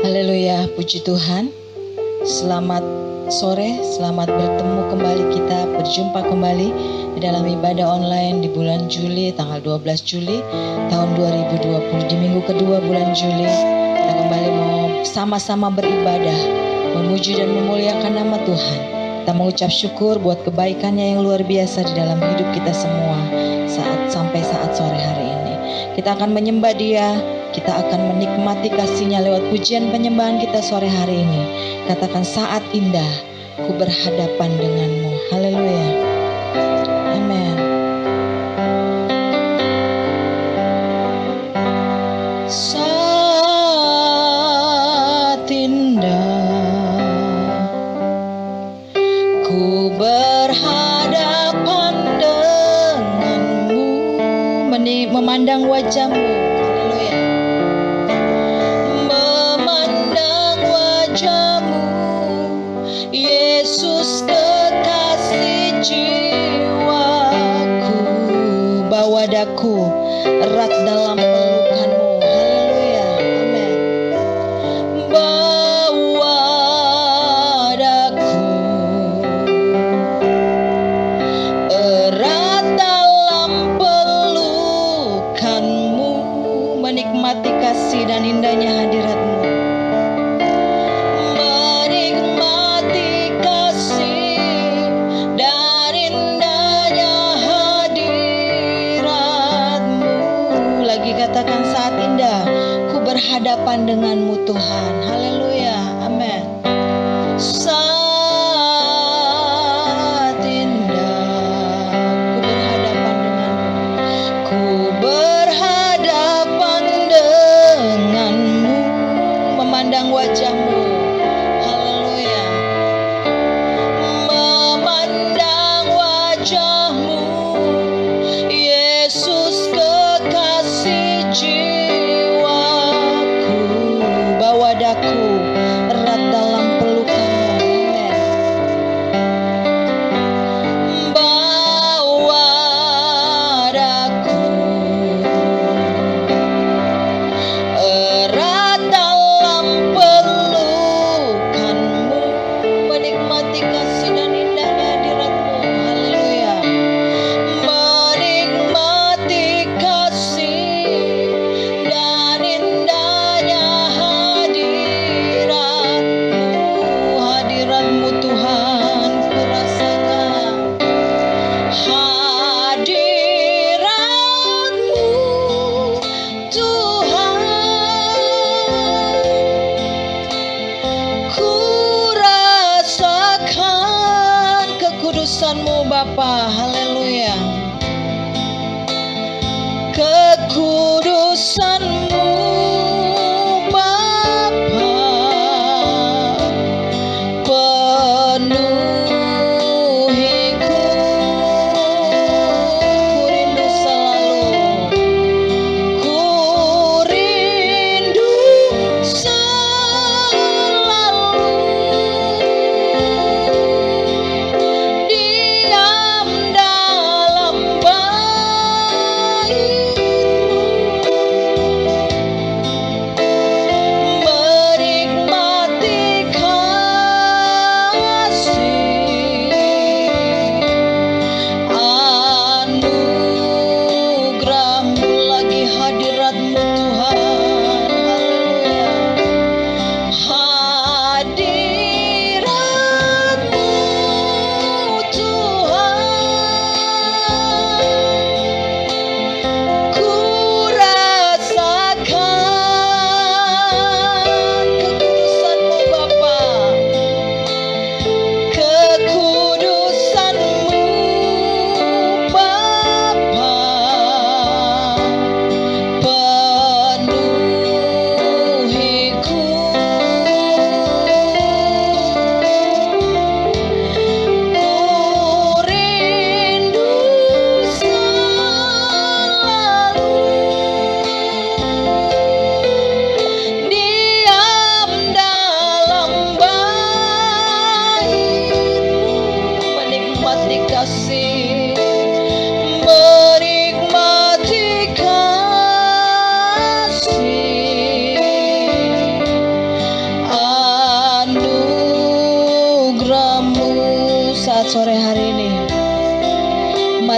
Haleluya, puji Tuhan. Selamat sore, selamat bertemu kembali, kita berjumpa kembali di dalam ibadah online di bulan Juli, tanggal 12 Juli tahun 2020. Di minggu kedua bulan Juli, kita kembali mau sama-sama beribadah, memuji dan memuliakan nama Tuhan. Kita mengucap syukur buat kebaikannya yang luar biasa di dalam hidup kita semua sampai saat sore hari ini. Kita akan menyembah Dia, kita akan menikmati kasih-Nya lewat pujian penyembahan kita sore hari ini. Katakan, saat indah ku berhadapan denganmu. Haleluya. Amin. Saat indah ku berhadapan denganmu, memandang wajahmu. Yesus kekasih jiwaku, bawa daku erat dalam pelukanmu. Haleluya, amin. Bawa daku erat dalam pelukanmu, menikmati kasih dan indahnya hadiratmu. Katakan, saat indah ku berhadapan denganmu Tuhan. Haleluya, amin. Saat indah ku berhadapan denganmu, memandang wajahmu. Haleluya, memandang wajahmu, Yesus jiwaku, bawa daku erat dalam pelukanmu.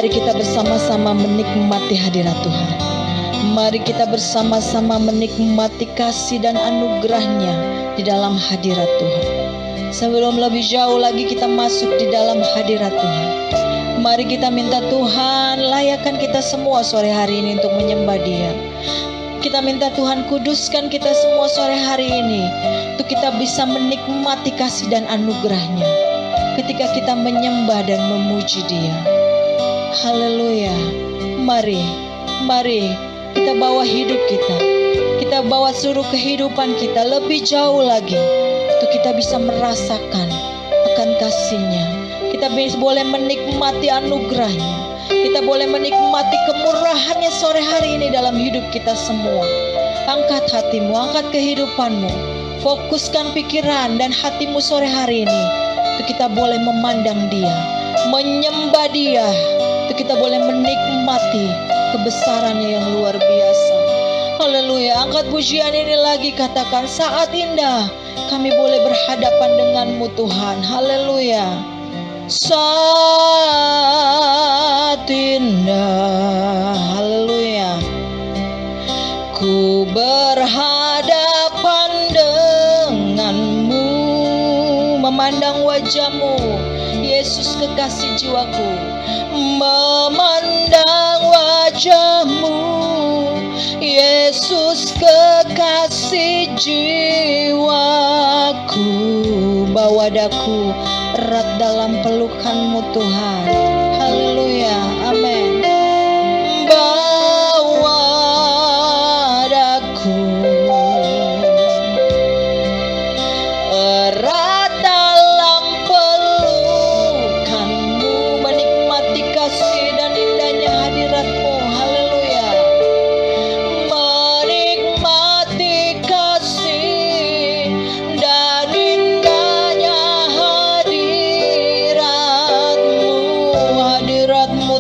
Mari kita bersama-sama menikmati hadirat Tuhan. Mari kita bersama-sama menikmati kasih dan anugerah-Nya di dalam hadirat Tuhan. Sebelum lebih jauh lagi kita masuk di dalam hadirat Tuhan, mari kita minta Tuhan layakkan kita semua sore hari ini untuk menyembah Dia. Kita minta Tuhan kuduskan kita semua sore hari ini untuk kita bisa menikmati kasih dan anugerah-Nya ketika kita menyembah dan memuji Dia. Haleluya. Mari kita bawa hidup kita bawa seluruh kehidupan kita lebih jauh lagi untuk kita bisa merasakan akan kasih-Nya. Kita boleh menikmati anugerah-Nya. Kita boleh menikmati kemurahan-Nya sore hari ini dalam hidup kita semua. Angkat hatimu, angkat kehidupanmu, fokuskan pikiran dan hatimu sore hari ini untuk kita boleh memandang Dia, menyembah Dia, untuk kita boleh menikmati kebesaran-Nya yang luar biasa. Haleluya. Angkat pujian ini lagi, katakan, saat indah kami boleh berhadapan denganmu Tuhan. Haleluya. Saat indah, haleluya, ku berhadapan denganmu, memandang wajahmu, Yesus kekasih jiwaku, memandang wajahmu, Yesus kekasih jiwaku, bawa daku erat dalam pelukan-Mu Tuhan. Haleluya, amin. Bawa daku erat dalam pelukan-Mu, menikmati kasih dan indahnya hadirat-Mu. Haleluya. Menikmati kasih dan indahnya hadirat-Mu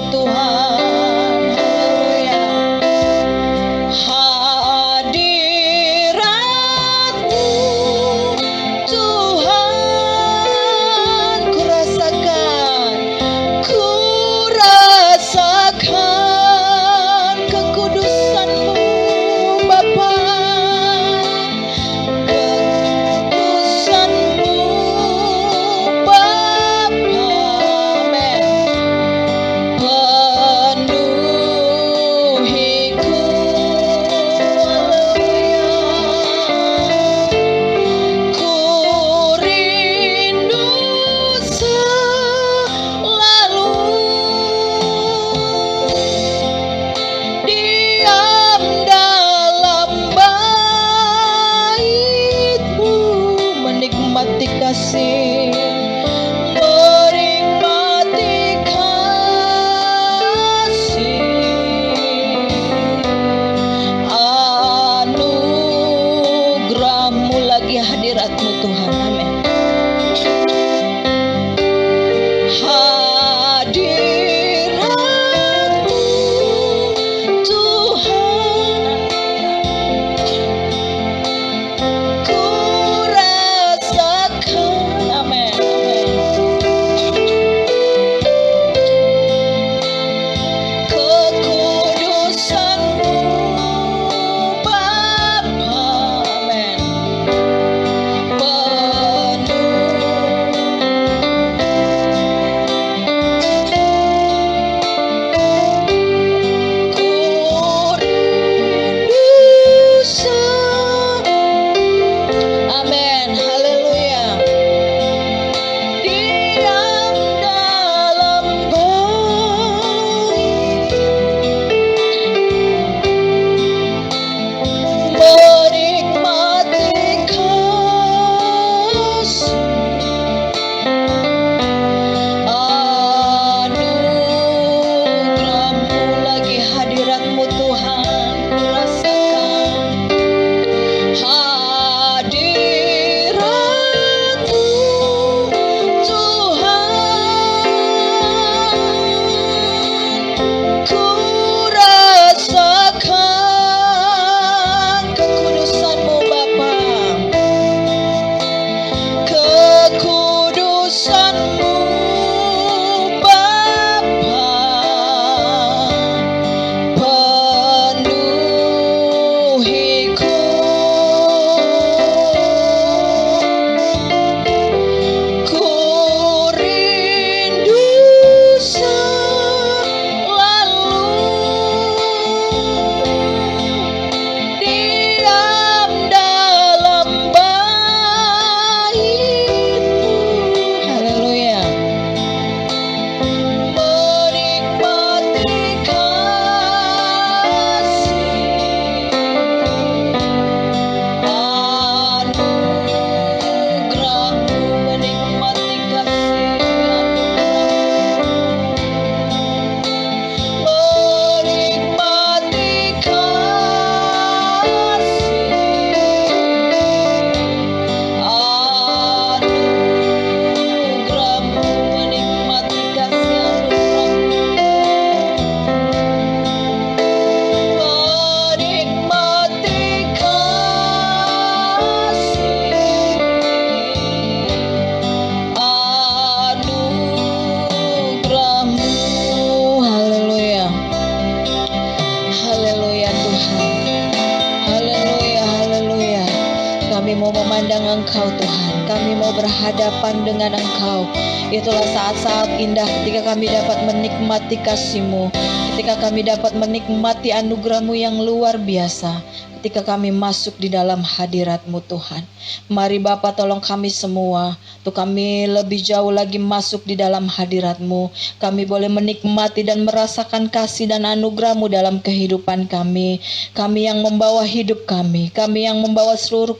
mau memandang Engkau Tuhan, kami mau berhadapan dengan Engkau. Itulah saat-saat indah ketika kami dapat menikmati kasih-Mu, ketika kami dapat menikmati anugerah-Mu yang luar biasa, ketika kami masuk di dalam hadirat-Mu Tuhan. Mari Bapa, tolong kami semua, untuk kami lebih jauh lagi masuk di dalam hadirat-Mu. Kami boleh menikmati dan merasakan kasih dan anugerah-Mu dalam kehidupan kami. Kami yang membawa hidup kami yang membawa seluruh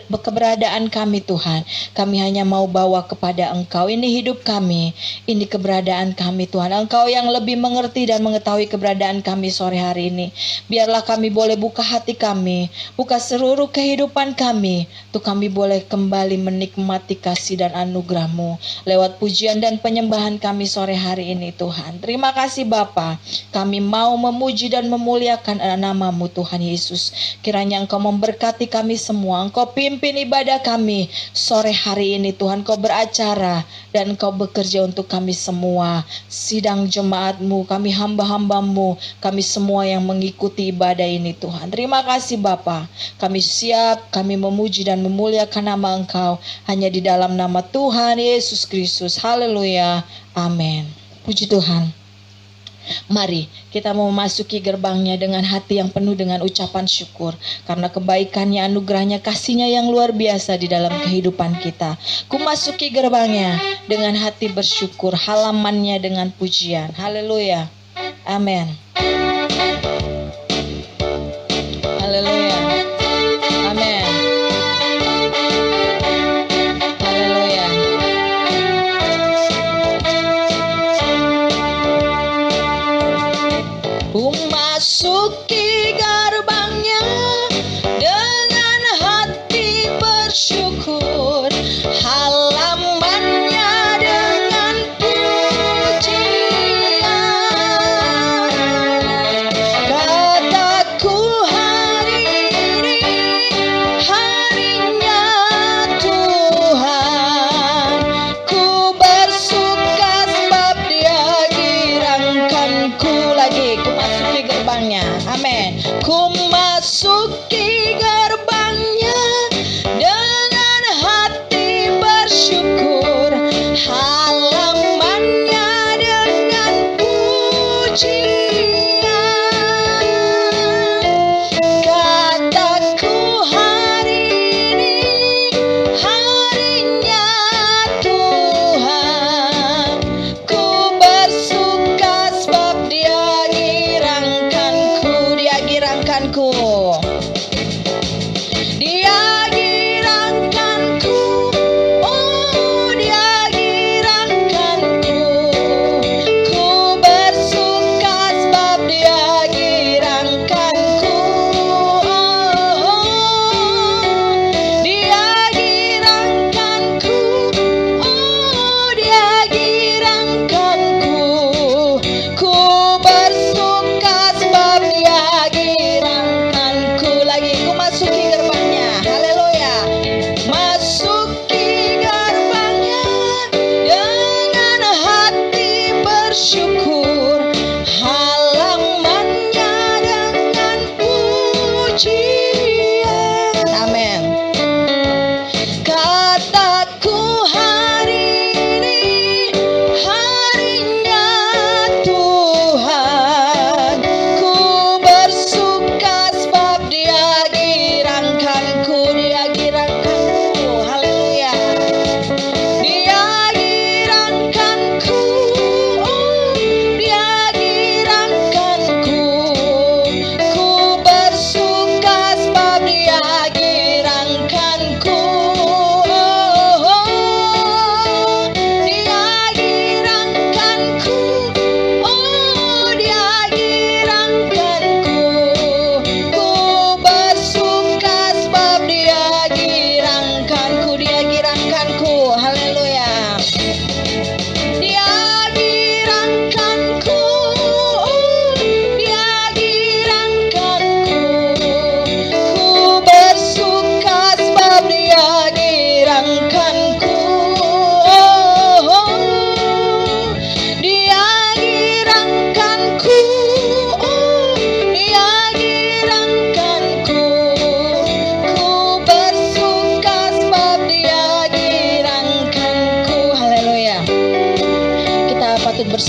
keberadaan kami Tuhan. Kami hanya mau bawa kepada Engkau. Ini hidup kami, ini keberadaan kami Tuhan. Engkau yang lebih mengerti dan mengetahui keberadaan kami sore hari ini. Biarlah kami boleh buka hati kami, buka seluruh kehidupan kami, untuk kami boleh kembali menikmati kasih dan anugerah-Mu lewat pujian dan penyembahan kami sore hari ini Tuhan. Terima kasih Bapa, kami mau memuji dan memuliakan nama-Mu Tuhan Yesus. Kiranya Engkau memberkati kami semua, Engkau pimpin ibadah kami sore hari ini Tuhan. Engkau beracara dan Engkau bekerja untuk kami semua, sidang jemaat-Mu, kami hamba-hamba-Mu, kami semua yang mengikuti ibadah ini Tuhan. Terima kasih Bapa, kami siap, kami memuji dan memuliakan nama Engkau hanya di dalam nama Tuhan Yesus Kristus. Haleluya, amin. Puji Tuhan. Mari kita mau memasuki gerbangnya dengan hati yang penuh dengan ucapan syukur, karena kebaikannya, anugerahnya, kasihnya yang luar biasa di dalam kehidupan kita. Ku masuki gerbangnya dengan hati bersyukur, halamannya dengan pujian. Haleluya, amin. Haleluya, amin. Haleluya. Ku masuki gerbangnya dengan hati bersyukur, halamannya dengan pujian. Kataku hari ini harinya Tuhan, ku bersuka sebab Dia girangkanku. Lagi ku masuki gerbangnya, amin. Ku masuki gerbangnya dengan hati bersyukur, halamannya dengan pujian. Kataku hari ini harinya Tuhan, ku bersuka sebab Dia girangkanku. Dia girangkanku. Dia girangkanku. Oh, Dia girangkanku. Ku bersuka sebab Dia girangkanku. Oh, Dia girangkanku. Oh, Dia girangkanku. Ku bersuka sebab Dia girangkanku. Lagi ku masuki gerbangnya. Haleluya. Masuki gerbangnya dengan hati bersyukur, halamannya dengan pujian. Amin. Kataku hari ini harinya Tuhan, ku bersuka sebab Dia girangkanku. Dia girangkanku. Haleluya. Dia girangkanku. Oh, Dia girangkanku. Ku bersuka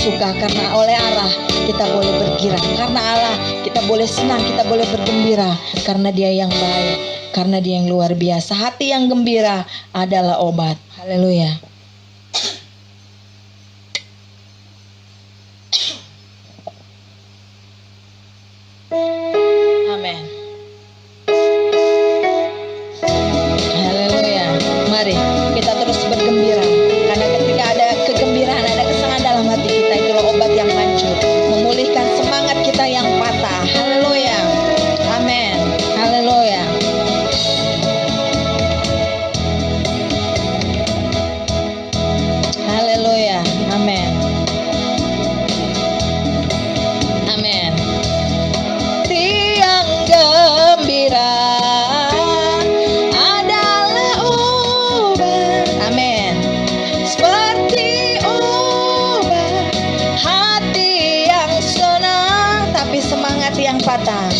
suka, karena oleh Allah kita boleh bergirang, karena Allah kita boleh senang, kita boleh bergembira, karena Dia yang baik, karena Dia yang luar biasa. Hati yang gembira adalah obat. Haleluya. Amin. Haleluya. Mari kita terus bergembira, karena ketika ada kegembiraan, ada kesenangan dalam hati kita, itulah obat yang manjur, memulihkan semangat kita yang patah. Haleluya. Amin. Haleluya. Haleluya. Amin. Amin. Tiang gembira adalah obat. Amin. Seperti obat, hati yang senang tapi semangat yang patah.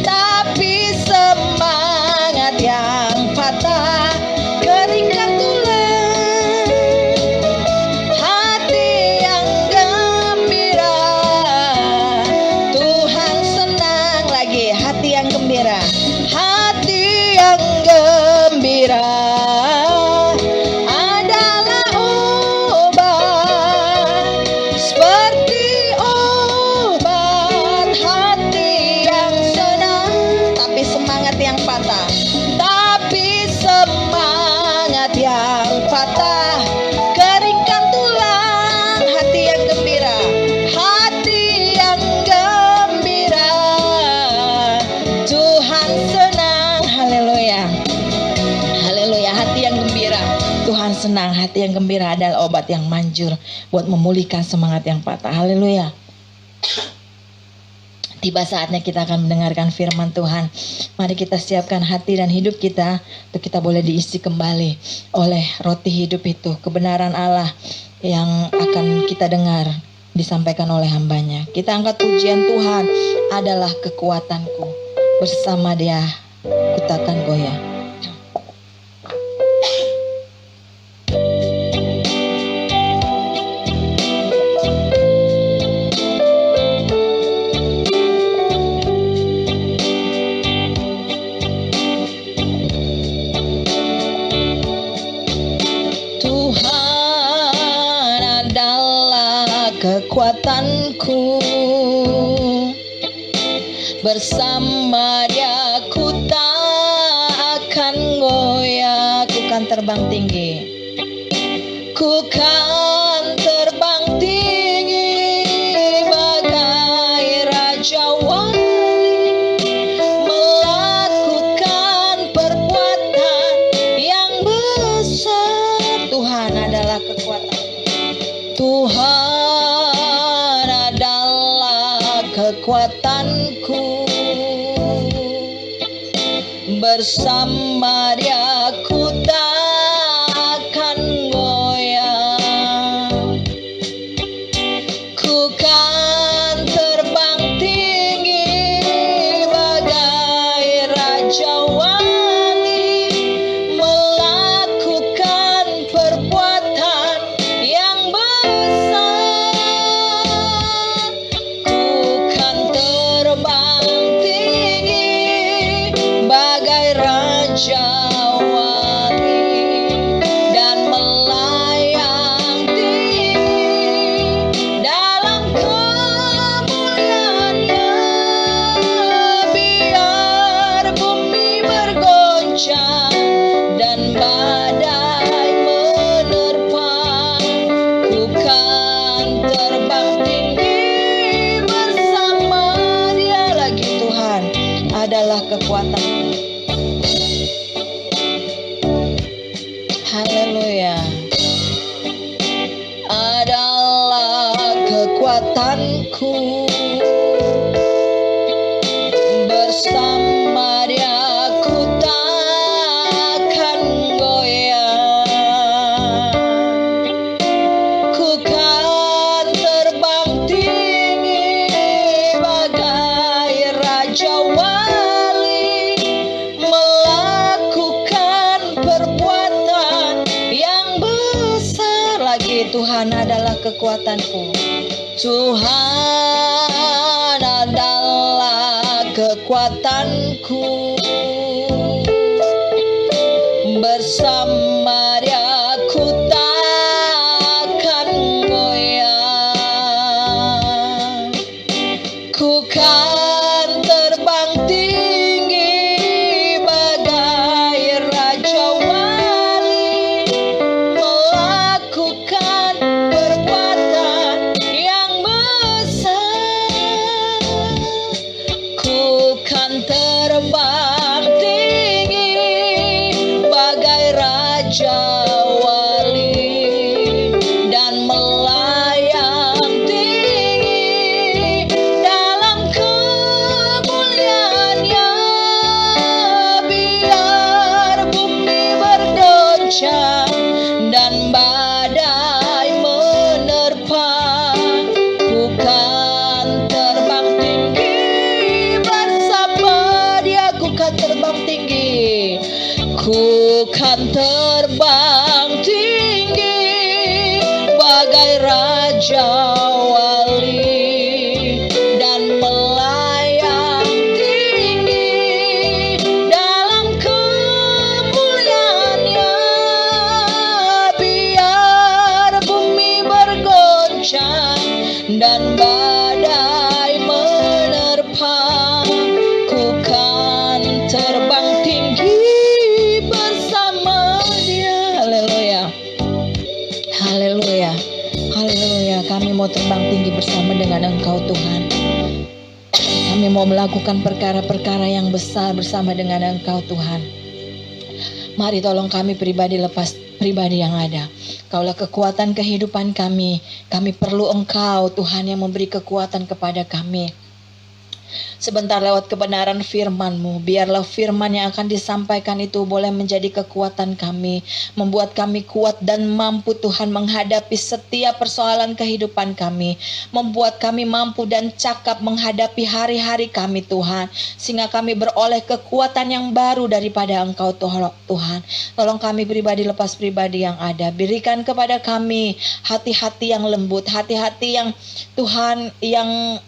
Tapi semangat yang patah keringkan tulang. Hati yang gembira, Tuhan senang. Lagi, hati yang gembira. Hati yang gembira adalah obat, seperti obat. Hati yang senang tapi semangat yang patah. Tapi semangat yang patah keringkan tulang. Hati yang gembira, hati yang gembira, Tuhan senang. Haleluya. Haleluya. Hati yang gembira, Tuhan senang. Hati yang gembira adalah obat yang manjur buat memulihkan semangat yang patah. Haleluya. Tiba saatnya kita akan mendengarkan firman Tuhan. Mari kita siapkan hati dan hidup kita untuk kita boleh diisi kembali oleh roti hidup itu, kebenaran Allah yang akan kita dengar disampaikan oleh hambanya. Kita angkat pujian, Tuhan adalah kekuatanku, bersama Dia ku takkan goyah. Tuhan adalah kekuatanku, bersama Dia ku tak akan goyah. Ku kan terbang tinggi, ku kan terbang tinggi bagai Raja Wali, melakukan perbuatan yang besar. Tuhan adalah kekuatan. Tuhan adalah kekuatanku, bersama Dia ku tak akan goyah. Ku kan terbang tinggi bagai Raja Wali, melakukan perbuatan yang besar. Ku kan terbang tinggi bagai Raja Wali, dan melayang tinggi dalam kemuliaan-Nya. Biar bumi bergoncang dan badai menerpa, ku kan terbang tinggi bersama Dia. Lagi, Tuhan adalah kekuatan. Haleluya. Adalah kekuatanku, bersama Dia ku tak akan goyah. Ku kan terbang tinggi bagai Raja Wali, melakukan perbuatan yang besar. Lagi, Tuhan adalah kekuatanku, Tuhan adalah kekuatanku, bersama Dia ku takkan goyah. Ku kan terbang tinggi bagai Raja Wali, melakukan perbuatan yang besar. Ku kan terbang tinggi bagai Raja Wali dan melayang tinggi dalam kemuliaan-Nya. Biar bumi bergoncang dan badai menerpa, ku kan terbang tinggi bersama Dia. Ku kan terbang tinggi, ku kan terbang tinggi bagai Raja Wali dan melayang tinggi dalam kemuliaan-Nya. Biar bumi bergoncang dan badai menerpa, ku kan terbang tinggi bersama Dia. Haleluya, haleluya, haleluya. Kami mau terbang tinggi bersama dengan Engkau Tuhan. Kami mau melakukan perkara-perkara yang besar bersama dengan Engkau Tuhan. Mari tolong kami pribadi lepas pribadi yang ada. Kaulah kekuatan kehidupan kami. Kami perlu Engkau Tuhan yang memberi kekuatan kepada kami. Sebentar lewat kebenaran firman-Mu, biarlah firman yang akan disampaikan itu boleh menjadi kekuatan kami, membuat kami kuat dan mampu Tuhan menghadapi setiap persoalan kehidupan kami, membuat kami mampu dan cakap menghadapi hari-hari kami Tuhan, sehingga kami beroleh kekuatan yang baru daripada Engkau Tuhan. Tolong kami pribadi lepas pribadi yang ada, berikan kepada kami hati-hati yang lembut, hati-hati yang Tuhan yang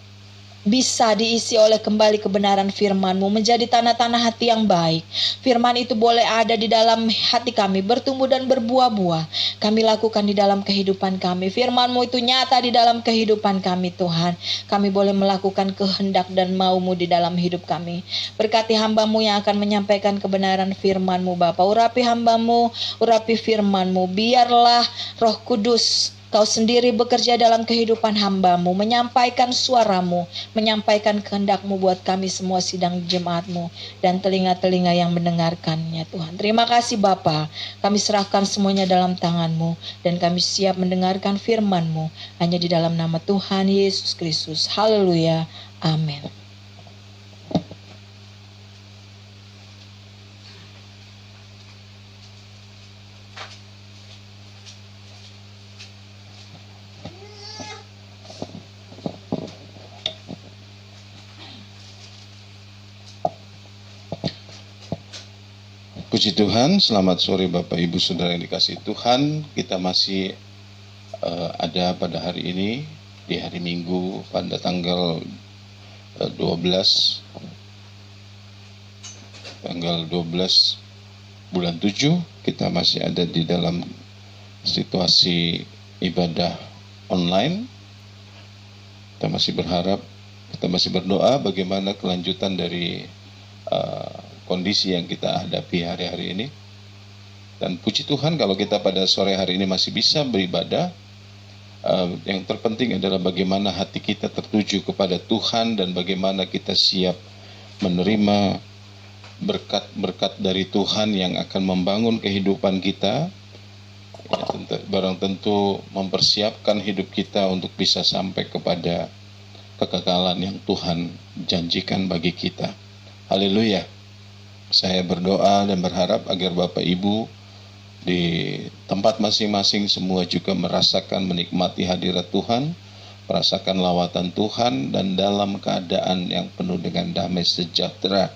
bisa diisi oleh kembali kebenaran firman-Mu, menjadi tanah-tanah hati yang baik. Firman itu boleh ada di dalam hati kami, bertumbuh dan berbuah-buah. Kami lakukan di dalam kehidupan kami. Firman-Mu itu nyata di dalam kehidupan kami Tuhan. Kami boleh melakukan kehendak dan mau-Mu di dalam hidup kami. Berkati hamba-Mu yang akan menyampaikan kebenaran firman-Mu Bapa. Urapi hamba-Mu, urapi firman-Mu. Biarlah Roh Kudus Kau sendiri bekerja dalam kehidupan hamba-Mu, menyampaikan suara-Mu, menyampaikan kehendak-Mu buat kami semua sidang jemaat-Mu dan telinga-telinga yang mendengarkannya Tuhan. Terima kasih Bapa, kami serahkan semuanya dalam tangan-Mu dan kami siap mendengarkan firman-Mu hanya di dalam nama Tuhan Yesus Kristus. Haleluya, amin. Puji Tuhan, selamat sore Bapak Ibu Saudara yang dikasihi Tuhan. Kita masih ada pada hari ini, di hari Minggu pada tanggal 12 bulan 7. Kita masih ada di dalam situasi ibadah online. Kita masih berharap, kita masih berdoa bagaimana kelanjutan dari kondisi yang kita hadapi hari-hari ini. Dan puji Tuhan kalau kita pada sore hari ini masih bisa beribadah. Yang terpenting adalah bagaimana hati kita tertuju kepada Tuhan dan bagaimana kita siap menerima berkat-berkat dari Tuhan yang akan membangun kehidupan kita. Ya, barang tentu mempersiapkan hidup kita untuk bisa sampai kepada kekekalan yang Tuhan janjikan bagi kita. Haleluya. Saya berdoa dan berharap agar Bapak Ibu di tempat masing-masing semua juga merasakan menikmati hadirat Tuhan, merasakan lawatan Tuhan dan dalam keadaan yang penuh dengan damai sejahtera.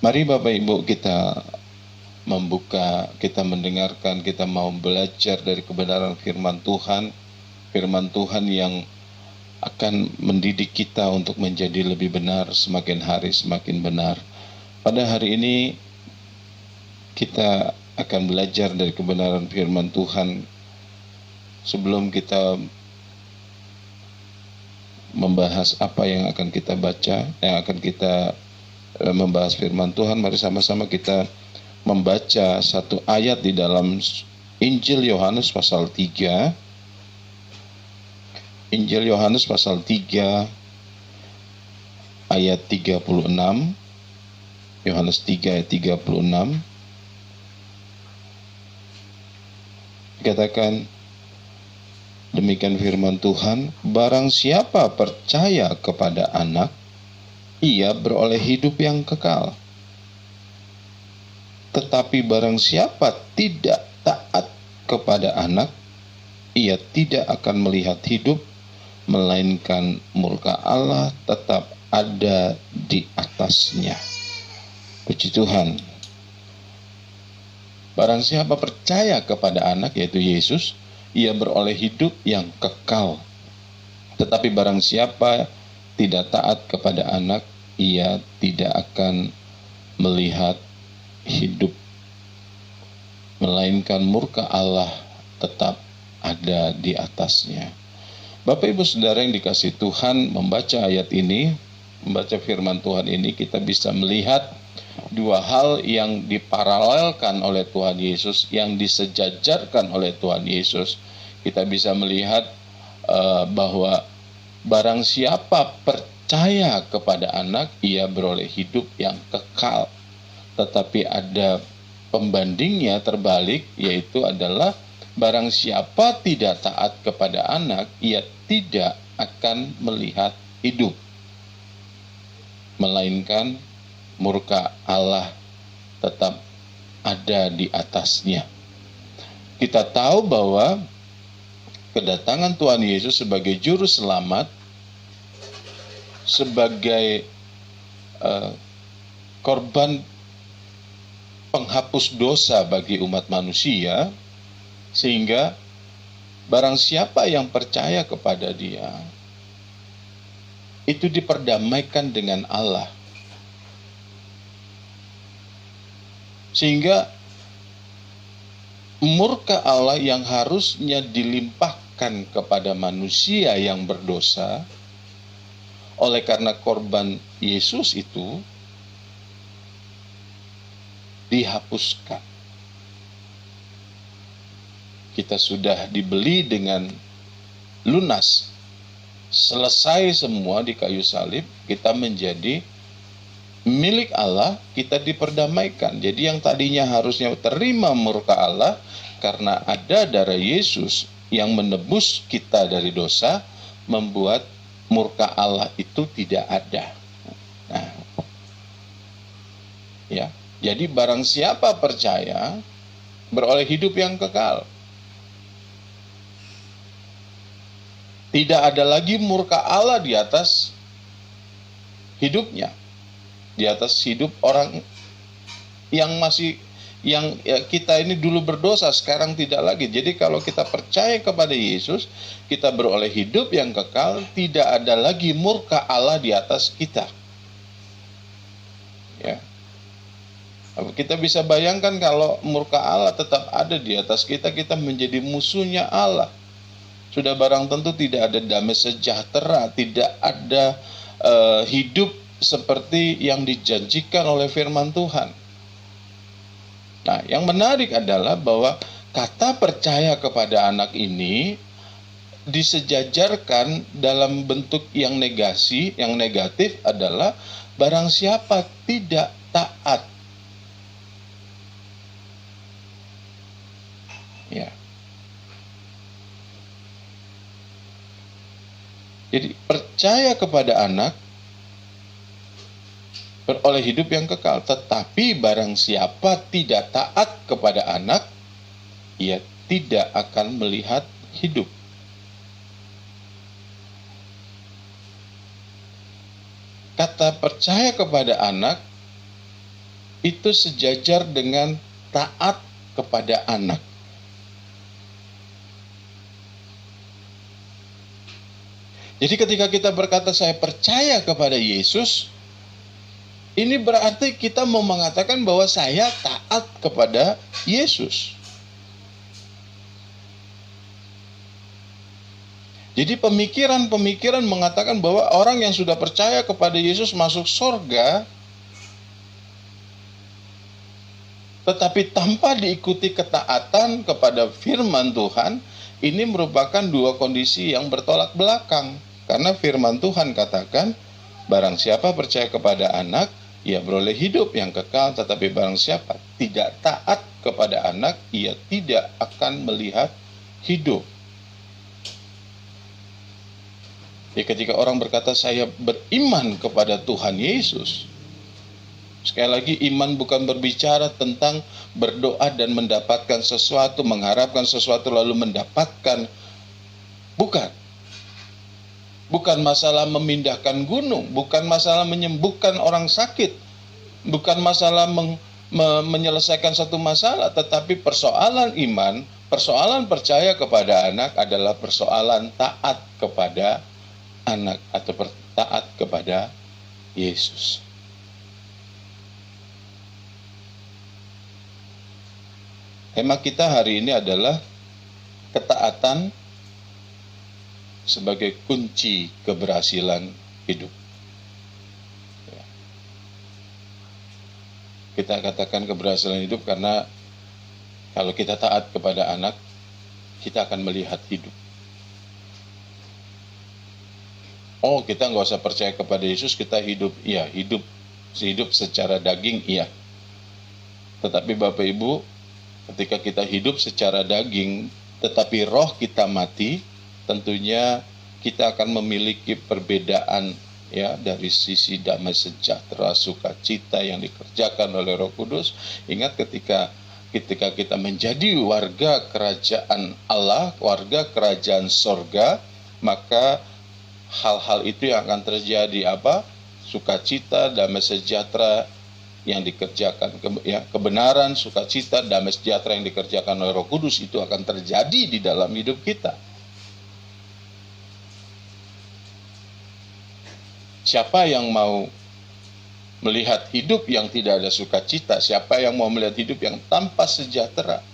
Mari Bapak Ibu kita membuka, kita mendengarkan, kita mau belajar dari kebenaran firman Tuhan yang akan mendidik kita untuk menjadi lebih benar, semakin hari semakin benar. Pada hari ini kita akan belajar dari kebenaran firman Tuhan. Sebelum kita membahas apa yang akan kita baca, yang akan kita membahas firman Tuhan, mari sama-sama kita membaca satu ayat di dalam Injil Yohanes pasal 3. Injil Yohanes pasal 3 ayat 36. Yohanes 3 ayat 36. Dikatakan demikian firman Tuhan, barang siapa percaya kepada anak, ia beroleh hidup yang kekal. Tetapi barang siapa tidak taat kepada anak, ia tidak akan melihat hidup, melainkan murka Allah tetap ada di atasnya. Puji Tuhan. Barang siapa percaya kepada anak, yaitu Yesus, ia beroleh hidup yang kekal. Tetapi barang siapa tidak taat kepada anak, ia tidak akan melihat hidup, melainkan murka Allah tetap ada di atasnya. Bapak Ibu Saudara yang dikasihi Tuhan, membaca ayat ini, membaca firman Tuhan ini, kita bisa melihat dua hal yang diparalelkan oleh Tuhan Yesus, yang disejajarkan oleh Tuhan Yesus. Kita bisa melihat bahwa barang siapa percaya kepada anak, ia beroleh hidup yang kekal. Tetapi ada pembandingnya terbalik, yaitu adalah barang siapa tidak taat kepada anak, ia tidak akan melihat hidup, melainkan murka Allah tetap ada di atasnya. Kita tahu bahwa kedatangan Tuhan Yesus sebagai juru selamat, sebagai korban penghapus dosa bagi umat manusia, sehingga barang siapa yang percaya kepada Dia itu diperdamaikan dengan Allah. Sehingga murka Allah yang harusnya dilimpahkan kepada manusia yang berdosa, oleh karena korban Yesus itu dihapuskan. Kita sudah dibeli dengan lunas. Selesai semua di kayu salib, kita menjadi milik Allah, kita diperdamaikan. Jadi yang tadinya harusnya terima murka Allah, karena ada darah Yesus yang menebus kita dari dosa, membuat murka Allah itu tidak ada. Nah, ya, jadi barang siapa percaya, beroleh hidup yang kekal. Tidak ada lagi murka Allah di atas hidupnya, di atas hidup orang yang masih, yang ya, kita ini dulu berdosa, sekarang tidak lagi. Jadi kalau kita percaya kepada Yesus, kita beroleh hidup yang kekal, tidak ada lagi murka Allah di atas kita. Ya. Kita bisa bayangkan kalau murka Allah tetap ada di atas kita, kita menjadi musuhnya Allah. Sudah barang tentu tidak ada damai sejahtera, tidak ada hidup seperti yang dijanjikan oleh firman Tuhan. Nah, yang menarik adalah bahwa kata percaya kepada anak ini disejajarkan dalam bentuk yang negasi, yang negatif adalah barang siapa tidak taat. Ya. Jadi percaya kepada anak beroleh hidup yang kekal. Tetapi barang siapa tidak taat kepada anak, ia tidak akan melihat hidup. Kata percaya kepada anak itu sejajar dengan taat kepada anak. Jadi ketika kita berkata saya percaya kepada Yesus, ini berarti kita mau mengatakan bahwa saya taat kepada Yesus. Jadi pemikiran-pemikiran mengatakan bahwa orang yang sudah percaya kepada Yesus masuk surga, tetapi tanpa diikuti ketaatan kepada firman Tuhan, ini merupakan dua kondisi yang bertolak belakang. Karena firman Tuhan katakan, barang siapa percaya kepada anak, ia beroleh hidup yang kekal, tetapi barang siapa tidak taat kepada anak, ia tidak akan melihat hidup. Ya, ketika orang berkata saya beriman kepada Tuhan Yesus, sekali lagi iman bukan berbicara tentang berdoa dan mendapatkan sesuatu, mengharapkan sesuatu lalu mendapatkan. Bukan masalah memindahkan gunung, bukan masalah menyembuhkan orang sakit, bukan masalah menyelesaikan satu masalah, tetapi persoalan iman, persoalan percaya kepada anak adalah persoalan taat kepada anak atau taat kepada Yesus. Tema kita hari ini adalah ketaatan sebagai kunci keberhasilan hidup. Kita katakan keberhasilan hidup karena kalau kita taat kepada anak, kita akan melihat hidup. Oh, kita nggak usah percaya kepada Yesus, kita hidup. Iya, hidup secara daging, iya. Tetapi Bapak Ibu, ketika kita hidup secara daging, tetapi roh kita mati, tentunya kita akan memiliki perbedaan ya dari sisi damai sejahtera, sukacita yang dikerjakan oleh Roh Kudus. Ingat ketika kita menjadi warga kerajaan Allah, warga kerajaan sorga, maka hal-hal itu yang akan terjadi apa? Sukacita, damai sejahtera yang dikerjakan, kebenaran, sukacita, damai sejahtera yang dikerjakan oleh Roh Kudus itu akan terjadi di dalam hidup kita. Siapa yang mau melihat hidup yang tidak ada sukacita? Siapa yang mau melihat hidup yang tanpa sejahtera?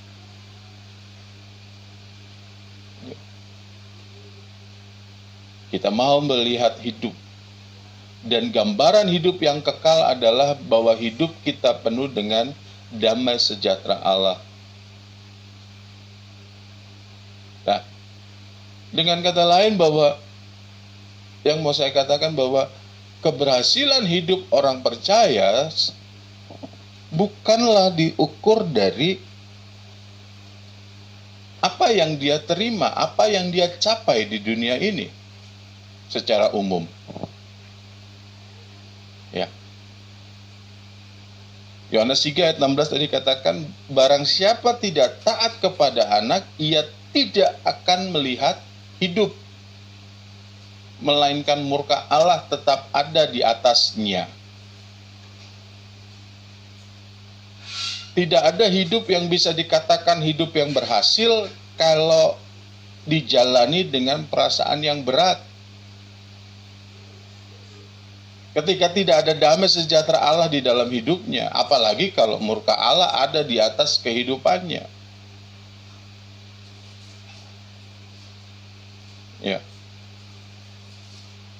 Kita mau melihat hidup. Dan gambaran hidup yang kekal adalah bahwa hidup kita penuh dengan damai sejahtera Allah. Nah, dengan kata lain bahwa yang mau saya katakan bahwa keberhasilan hidup orang percaya bukanlah diukur dari apa yang dia terima, apa yang dia capai di dunia ini secara umum. Ya. Yohanes 3 ayat 16 tadi katakan, barang siapa tidak taat kepada anak, ia tidak akan melihat hidup, melainkan murka Allah tetap ada di atasnya. Tidak ada hidup yang bisa dikatakan hidup yang berhasil kalau dijalani dengan perasaan yang berat. Ketika tidak ada damai sejahtera Allah di dalam hidupnya, apalagi kalau murka Allah ada di atas kehidupannya. Ya.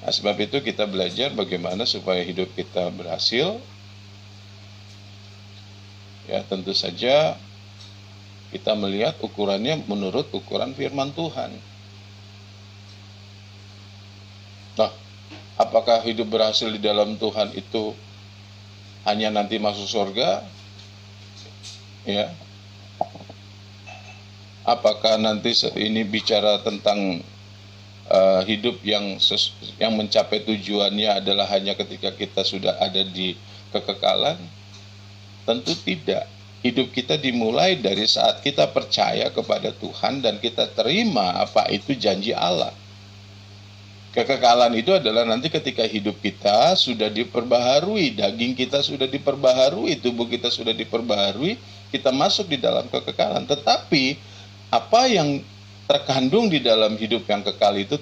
Nah, sebab itu kita belajar bagaimana supaya hidup kita berhasil. Ya, tentu saja kita melihat ukurannya menurut ukuran firman Tuhan. Nah, apakah hidup berhasil di dalam Tuhan itu hanya nanti masuk surga? Ya. Apakah nanti ini bicara tentang hidup yang mencapai tujuannya adalah hanya ketika kita sudah ada di kekekalan? Tentu tidak. Hidup kita dimulai dari saat kita percaya kepada Tuhan dan kita terima apa itu janji Allah. Kekekalan itu adalah nanti ketika hidup kita sudah diperbaharui, daging kita sudah diperbaharui, tubuh kita sudah diperbaharui, kita masuk di dalam kekekalan. Tetapi apa yang terkandung di dalam hidup yang kekal itu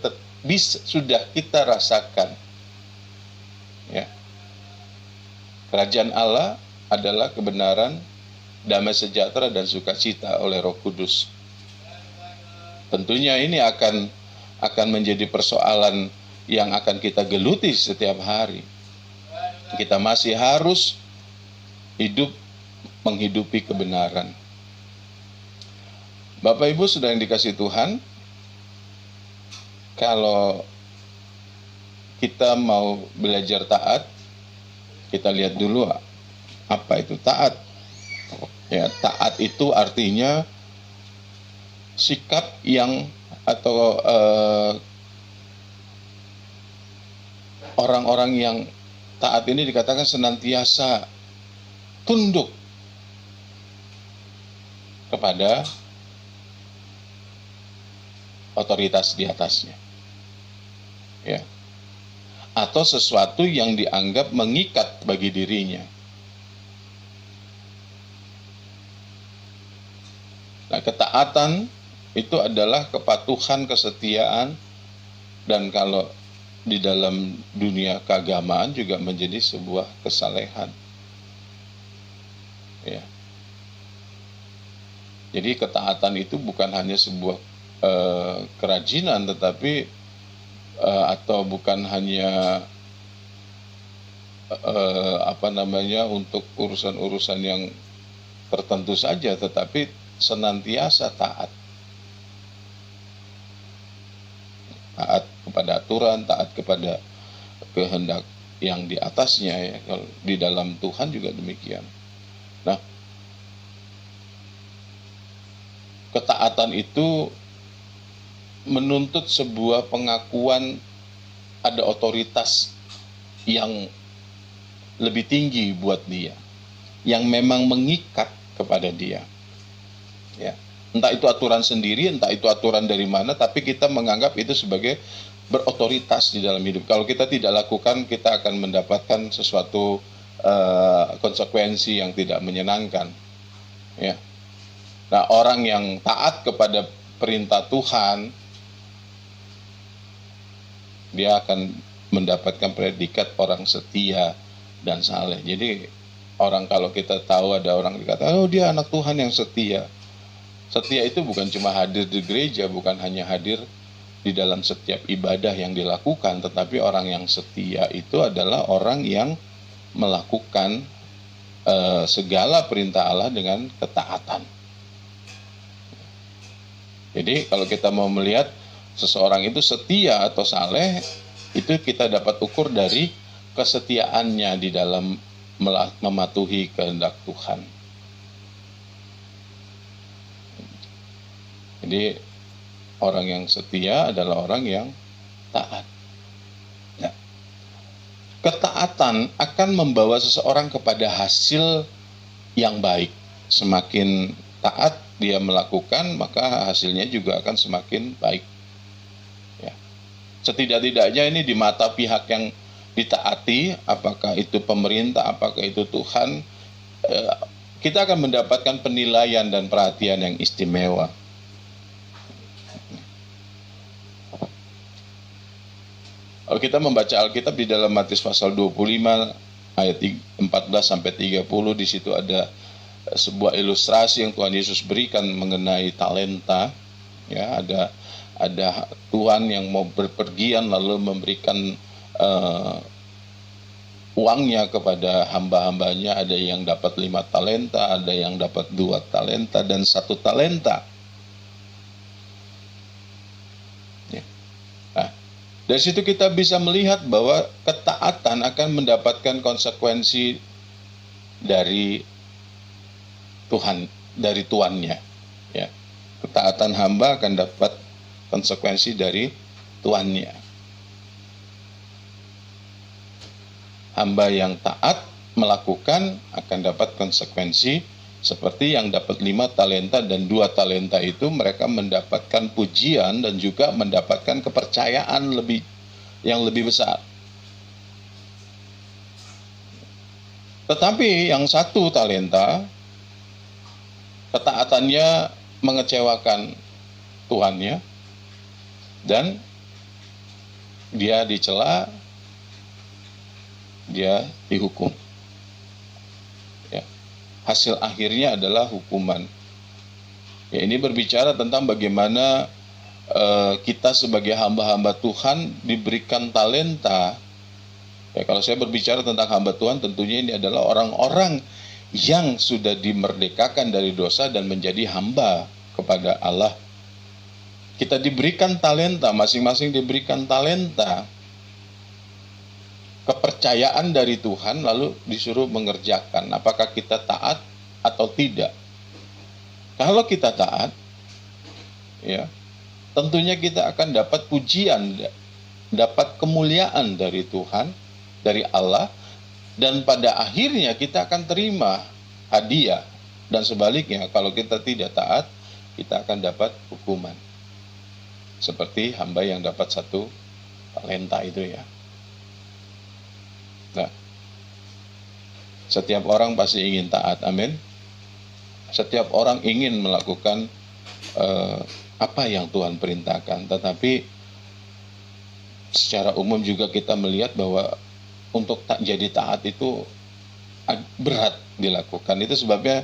sudah kita rasakan. Ya. Kerajaan Allah adalah kebenaran, damai sejahtera dan sukacita oleh Roh Kudus. Tentunya ini akan menjadi persoalan yang akan kita geluti setiap hari. Kita masih harus menghidupi kebenaran. Bapak Ibu sudah yang dikasih Tuhan, kalau kita mau belajar taat, kita lihat dulu apa itu taat. Ya, taat itu artinya sikap yang atau orang-orang yang taat ini dikatakan senantiasa tunduk kepada otoritas di atasnya. Ya. Atau sesuatu yang dianggap mengikat bagi dirinya. Nah, ketaatan itu adalah kepatuhan, kesetiaan, dan kalau di dalam dunia keagamaan juga menjadi sebuah kesalehan. Ya. Jadi ketaatan itu bukan hanya sebuah kerajinan, tetapi atau bukan hanya untuk urusan-urusan yang tertentu saja, tetapi senantiasa taat. Taat kepada aturan, taat kepada kehendak yang di atasnya, ya. Kalau di dalam Tuhan juga demikian. Nah, ketaatan itu menuntut sebuah pengakuan ada otoritas yang lebih tinggi buat dia, yang memang mengikat kepada dia. Ya. Entah itu aturan sendiri, entah itu aturan dari mana, tapi kita menganggap itu sebagai berotoritas di dalam hidup. Kalau kita tidak lakukan, kita akan mendapatkan sesuatu konsekuensi yang tidak menyenangkan. Ya. Nah, orang yang taat kepada perintah Tuhan, dia akan mendapatkan predikat orang setia dan saleh. Jadi orang, kalau kita tahu ada orang dikata, oh dia anak Tuhan yang setia. Setia itu bukan cuma hadir di gereja, bukan hanya hadir di dalam setiap ibadah yang dilakukan, tetapi orang yang setia itu adalah orang yang melakukan segala perintah Allah dengan ketaatan. Jadi kalau kita mau melihat seseorang itu setia atau saleh, itu kita dapat ukur dari kesetiaannya di dalam mematuhi kehendak Tuhan. Jadi orang yang setia adalah orang yang taat. Ya. Ketaatan akan membawa seseorang kepada hasil yang baik. Semakin taat dia melakukan, maka hasilnya juga akan semakin baik. Ya. Setidak-tidaknya ini di mata pihak yang ditaati, apakah itu pemerintah, apakah itu Tuhan, kita akan mendapatkan penilaian dan perhatian yang istimewa. Kalau kita membaca Alkitab di dalam Matius pasal 25 ayat 14 sampai 30, di situ ada sebuah ilustrasi yang Tuhan Yesus berikan mengenai talenta. Ya, ada Tuhan yang mau berpergian lalu memberikan uangnya kepada hamba-hambanya. Ada yang dapat 5 talenta, ada yang dapat 2 talenta dan 1 talenta. Dari situ kita bisa melihat bahwa ketaatan akan mendapatkan konsekuensi dari Tuhan, dari tuannya. Ya. Ketaatan hamba akan dapat konsekuensi dari tuannya. Hamba yang taat melakukan akan dapat konsekuensi seperti yang dapat 5 talenta dan 2 talenta itu, mereka mendapatkan pujian dan juga mendapatkan kepercayaan yang lebih besar. Tetapi yang 1 talenta, ketaatannya mengecewakan tuannya dan dia dicela, dia dihukum. Ya. Hasil akhirnya adalah hukuman. Ya, ini berbicara tentang bagaimana kita sebagai hamba-hamba Tuhan diberikan talenta. Ya, kalau saya berbicara tentang hamba Tuhan, tentunya ini adalah orang-orang yang sudah dimerdekakan dari dosa dan menjadi hamba kepada Allah. Kita diberikan talenta, masing-masing diberikan talenta, kepercayaan dari Tuhan, lalu disuruh mengerjakan. Apakah kita taat atau tidak? Kalau kita taat, ya, tentunya kita akan dapat pujian, dapat kemuliaan dari Tuhan, dari Allah, dan pada akhirnya kita akan terima hadiah. Dan sebaliknya, kalau kita tidak taat, kita akan dapat hukuman. Seperti hamba yang dapat 1 talenta itu ya. Nah, setiap orang pasti ingin taat, amin. Setiap orang ingin melakukan apa yang Tuhan perintahkan, tetapi secara umum juga kita melihat bahwa untuk jadi taat itu berat dilakukan. Itu sebabnya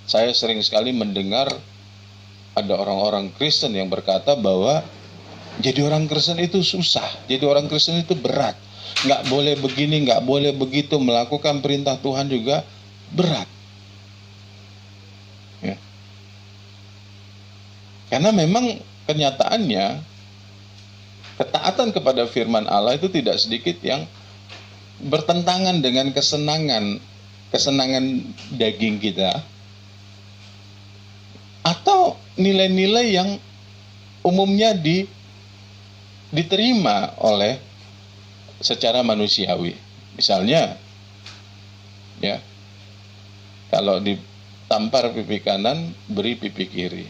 saya sering sekali mendengar ada orang-orang Kristen yang berkata bahwa jadi orang Kristen itu susah, jadi orang Kristen itu berat, nggak boleh begini, nggak boleh begitu, melakukan perintah Tuhan juga berat. Ya. Karena memang kenyataannya ketaatan kepada firman Allah itu tidak sedikit yang bertentangan dengan kesenangan daging kita atau nilai-nilai yang umumnya diterima oleh secara manusiawi. Misalnya, ya, kalau ditampar pipi kanan, beri pipi kiri.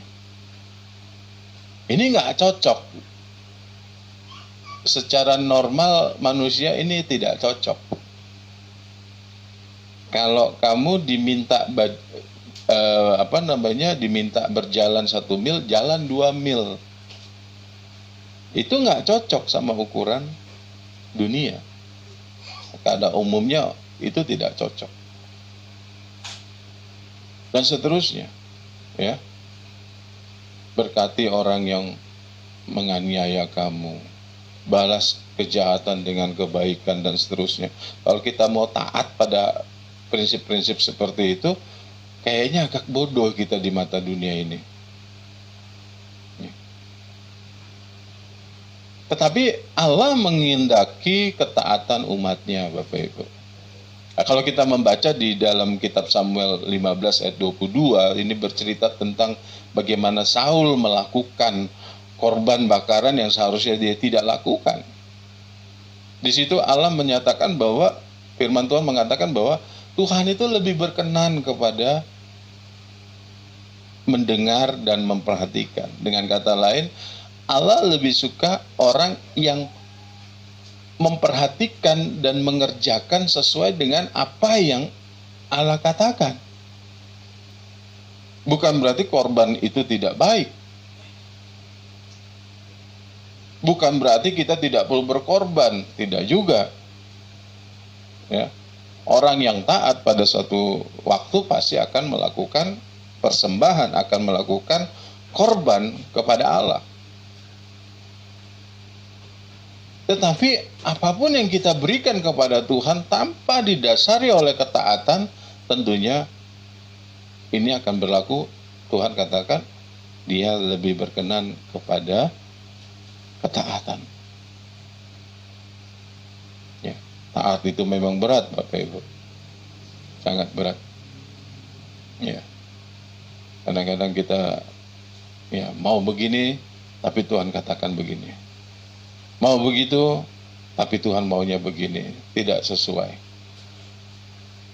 Ini nggak cocok. Secara normal manusia ini tidak cocok. Kalau kamu diminta diminta berjalan 1 mil, jalan 2 mil. Itu nggak cocok sama ukuran dunia. Pada umumnya itu tidak cocok. Dan seterusnya, ya. Berkati orang yang menganiaya kamu, balas kejahatan dengan kebaikan dan seterusnya. Kalau kita mau taat pada prinsip-prinsip seperti itu, kayaknya agak bodoh kita di mata dunia ini. Tetapi Allah menghendaki ketaatan umatnya, Bapak Ibu. Nah, kalau kita membaca di dalam kitab Samuel 15 ayat 22, ini bercerita tentang bagaimana Saul melakukan korban bakaran yang seharusnya dia tidak lakukan. Di situ Allah menyatakan bahwa, firman Tuhan mengatakan bahwa Tuhan itu lebih berkenan kepada mendengar dan memperhatikan. Dengan kata lain, Allah lebih suka orang yang memperhatikan dan mengerjakan sesuai dengan apa yang Allah katakan. Bukan berarti korban itu tidak baik. Bukan berarti kita tidak perlu berkorban, tidak juga. Ya. Orang yang taat pada suatu waktu pasti akan melakukan persembahan, akan melakukan korban kepada Allah. Tetapi apapun yang kita berikan kepada Tuhan tanpa didasari oleh ketaatan, tentunya ini akan berlaku, Tuhan katakan, dia lebih berkenan kepada ketaatan. Ya, taat itu memang berat, Bapak Ibu. Sangat berat. Ya. Kadang-kadang kita ya mau begini, tapi Tuhan katakan begini. Mau begitu, tapi Tuhan maunya begini. Tidak sesuai.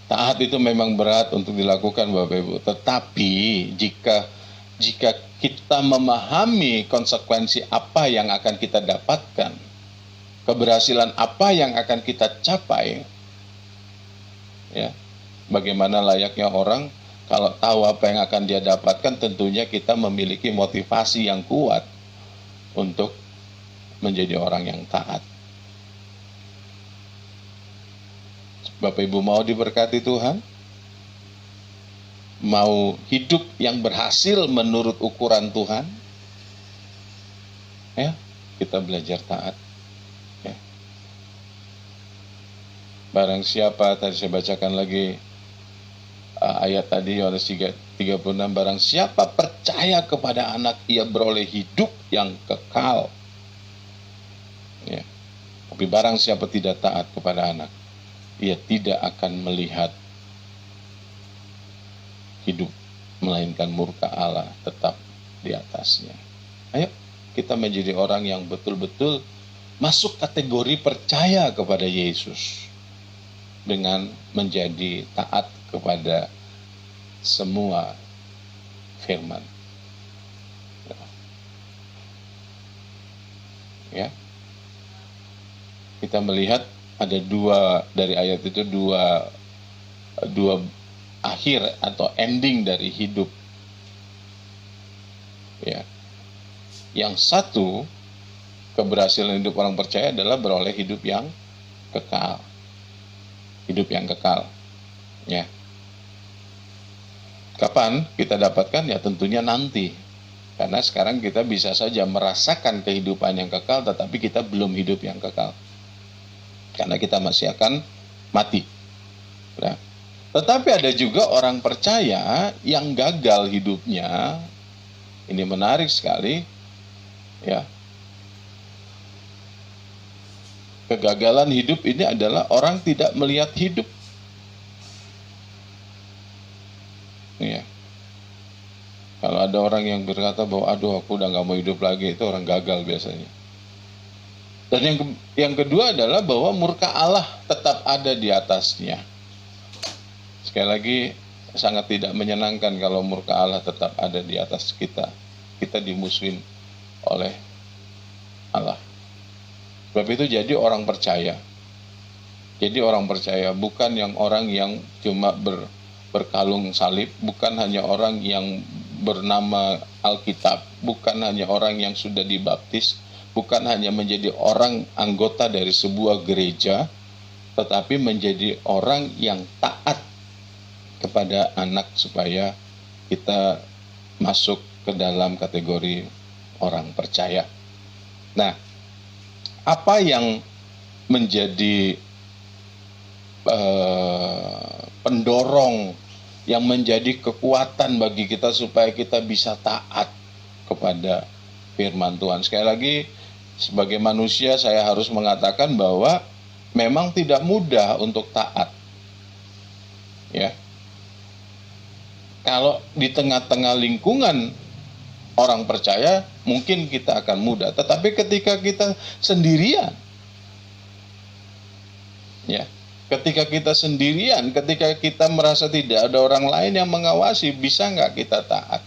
Taat itu memang berat untuk dilakukan, Bapak Ibu. Tetapi jika kita memahami konsekuensi apa yang akan kita dapatkan, keberhasilan apa yang akan kita capai, ya, bagaimana layaknya orang kalau tahu apa yang akan dia dapatkan, tentunya kita memiliki motivasi yang kuat untuk menjadi orang yang taat. Bapak Ibu mau diberkati Tuhan? Mau hidup yang berhasil menurut ukuran Tuhan? Ya, kita belajar taat. Ya. Barang siapa, tadi saya bacakan lagi ayat tadi, Yohanes 3:36, barang siapa percaya kepada anak, ia beroleh hidup yang kekal. Ya. Tapi barang siapa tidak taat kepada anak, ia tidak akan melihat hidup, melainkan murka Allah tetap di atasnya. Ayo, kita menjadi orang yang betul-betul masuk kategori percaya kepada Yesus dengan menjadi taat kepada semua firman. Ya. Kita melihat ada dua dari ayat itu, dua akhir atau ending dari hidup. Ya. Yang satu, keberhasilan hidup orang percaya adalah beroleh hidup yang kekal. Hidup yang kekal. Ya. Kapan kita dapatkan? Ya tentunya nanti. Karena sekarang kita bisa saja merasakan kehidupan yang kekal, tetapi kita belum hidup yang kekal. Karena kita masih akan mati. Ya. Tetapi ada juga orang percaya yang gagal hidupnya. Ini menarik sekali. Ya. Kegagalan hidup ini adalah orang tidak melihat hidup. Ya. Kalau ada orang yang berkata bahwa aduh aku udah gak mau hidup lagi, itu orang gagal biasanya. Dan yang kedua adalah bahwa murka Allah tetap ada di atasnya. Sekali lagi, sangat tidak menyenangkan kalau murka Allah tetap ada di atas kita. Kita dimusuhin oleh Allah. Sebab itu jadi orang percaya. Jadi orang percaya bukan yang orang yang cuma berkalung salib, bukan hanya orang yang bernama Alkitab, bukan hanya orang yang sudah dibaptis, bukan hanya menjadi orang anggota dari sebuah gereja, tetapi menjadi orang yang taat kepada anak supaya kita masuk ke dalam kategori orang percaya. Nah, apa yang menjadi pendorong, yang menjadi kekuatan bagi kita supaya kita bisa taat kepada firman Tuhan? Sekali lagi, sebagai manusia saya harus mengatakan bahwa memang tidak mudah untuk taat. Ya. Kalau di tengah-tengah lingkungan orang percaya, mungkin kita akan mudah. Tetapi ketika kita sendirian, ya, ketika kita sendirian, ketika kita merasa tidak ada orang lain yang mengawasi, bisa nggak kita taat?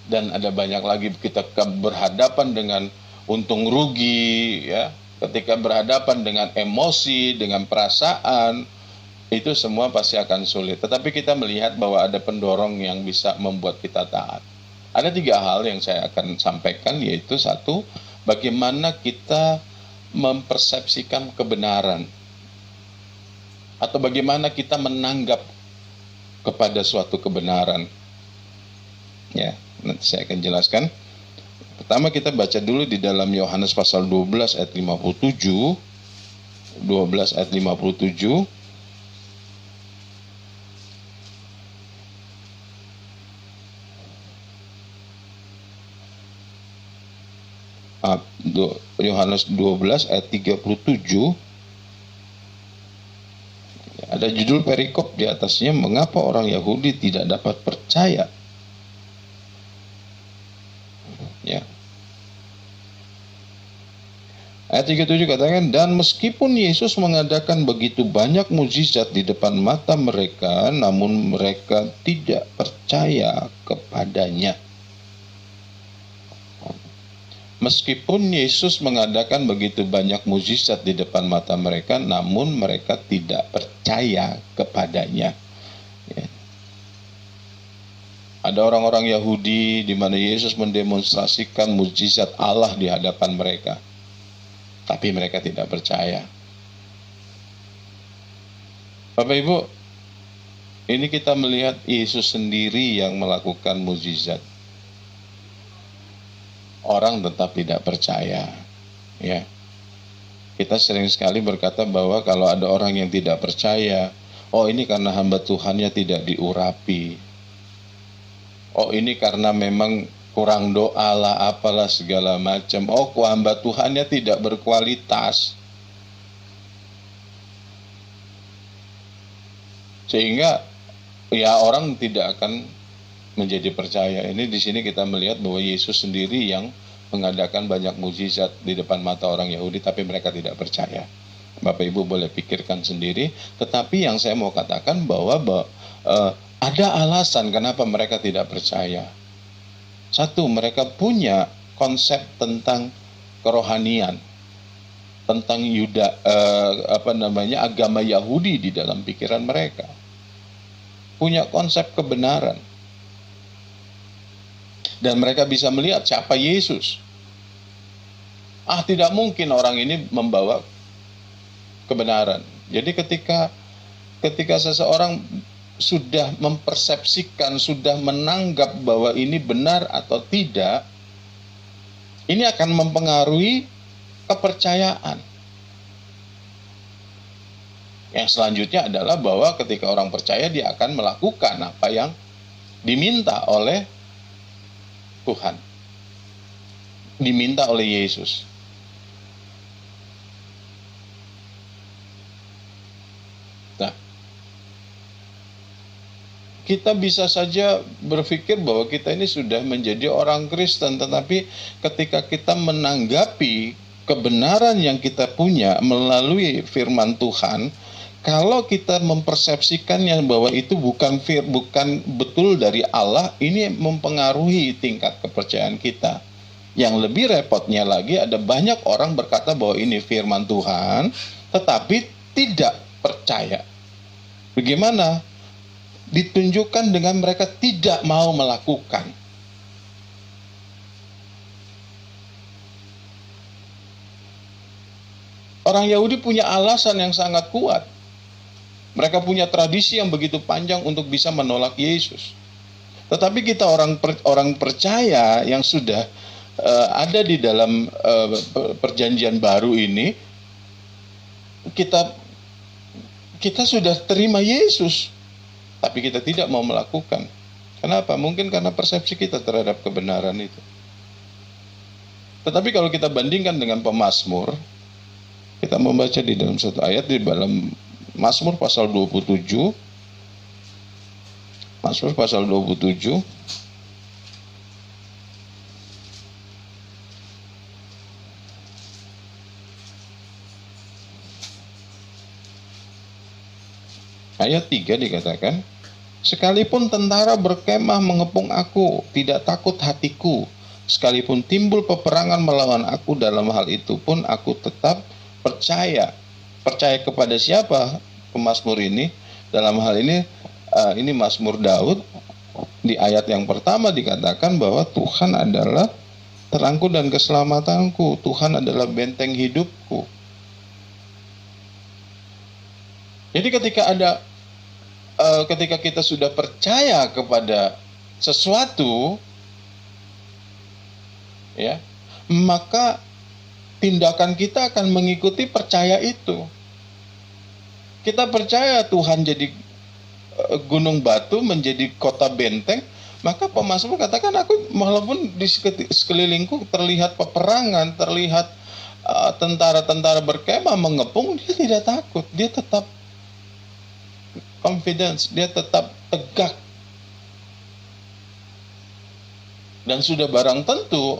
Dan ada banyak lagi kita berhadapan dengan untung rugi, ya. Ketika berhadapan dengan emosi, dengan perasaan, itu semua pasti akan sulit. Tetapi kita melihat bahwa ada pendorong yang bisa membuat kita taat. Ada 3 hal yang saya akan sampaikan, yaitu satu, bagaimana kita mempersepsikan kebenaran. Atau bagaimana kita menanggap kepada suatu kebenaran. Ya, nanti saya akan jelaskan. Pertama kita baca dulu di dalam Yohanes pasal 12 ayat 57. 12 ayat 57. Yohanes 12 ayat 37. Ada judul perikop di atasnya, mengapa orang Yahudi tidak dapat percaya. Ya. Ayat 37 katakan, dan meskipun Yesus mengadakan begitu banyak mukjizat di depan mata mereka, namun mereka tidak percaya kepadanya. Meskipun Yesus mengadakan begitu banyak mukjizat di depan mata mereka, namun mereka tidak percaya kepadanya. Ya. Ada orang-orang Yahudi di mana Yesus mendemonstrasikan mukjizat Allah di hadapan mereka, tapi mereka tidak percaya. Bapak Ibu, ini kita melihat Yesus sendiri yang melakukan mukjizat. Orang tetap tidak percaya, ya. Kita sering sekali berkata bahwa kalau ada orang yang tidak percaya, oh ini karena hamba Tuhannya tidak diurapi. Oh ini karena memang kurang doa lah, apalah segala macam. Oh hamba Tuhannya tidak berkualitas. Sehingga ya orang tidak akan menjadi percaya. Ini di sini kita melihat bahwa Yesus sendiri yang mengadakan banyak mukjizat di depan mata orang Yahudi, tapi mereka tidak percaya. Bapak Ibu boleh pikirkan sendiri. Tetapi yang saya mau katakan bahwa ada alasan kenapa mereka tidak percaya. Satu, mereka punya konsep tentang kerohanian, tentang agama Yahudi di dalam pikiran mereka. Punya konsep kebenaran. Dan mereka bisa melihat siapa Yesus. Tidak mungkin orang ini membawa kebenaran. Jadi ketika seseorang sudah mempersepsikan, sudah menanggap bahwa ini benar atau tidak, ini akan mempengaruhi kepercayaan. Yang selanjutnya adalah bahwa ketika orang percaya, dia akan melakukan apa yang diminta oleh Tuhan, diminta oleh Yesus. Nah, kita bisa saja berpikir bahwa kita ini sudah menjadi orang Kristen, tetapi ketika kita menanggapi kebenaran yang kita punya melalui firman Tuhan, kalau kita mempersepsikannya bahwa itu bukan betul dari Allah, ini mempengaruhi tingkat kepercayaan kita. Yang lebih repotnya lagi, ada banyak orang berkata bahwa ini firman Tuhan, tetapi tidak percaya. Bagaimana? Ditunjukkan dengan mereka tidak mau melakukan. Orang Yahudi punya alasan yang sangat kuat. Mereka punya tradisi yang begitu panjang untuk bisa menolak Yesus. Tetapi kita orang percaya yang sudah ada di dalam perjanjian baru ini, kita sudah terima Yesus, tapi kita tidak mau melakukan. Kenapa? Mungkin karena persepsi kita terhadap kebenaran itu. Tetapi kalau kita bandingkan dengan pemazmur, kita membaca di dalam satu ayat di dalam Mazmur pasal 27. Mazmur pasal 27. Ayat 3 dikatakan, sekalipun tentara berkemah mengepung aku, tidak takut hatiku. Sekalipun timbul peperangan melawan aku, dalam hal itu pun aku tetap percaya. Percaya kepada siapa pemazmur ini? Dalam hal ini Mazmur Daud. Di ayat yang pertama dikatakan bahwa Tuhan adalah terangku dan keselamatanku, Tuhan adalah benteng hidupku. Jadi ketika kita sudah percaya kepada sesuatu, ya, maka tindakan kita akan mengikuti percaya itu. Kita percaya Tuhan jadi gunung batu, menjadi kota benteng, maka pemazmur katakan, aku walaupun di sekelilingku terlihat peperangan, terlihat tentara-tentara berkemah mengepung, dia tidak takut, dia tetap confidence, dia tetap tegak. Dan sudah barang tentu,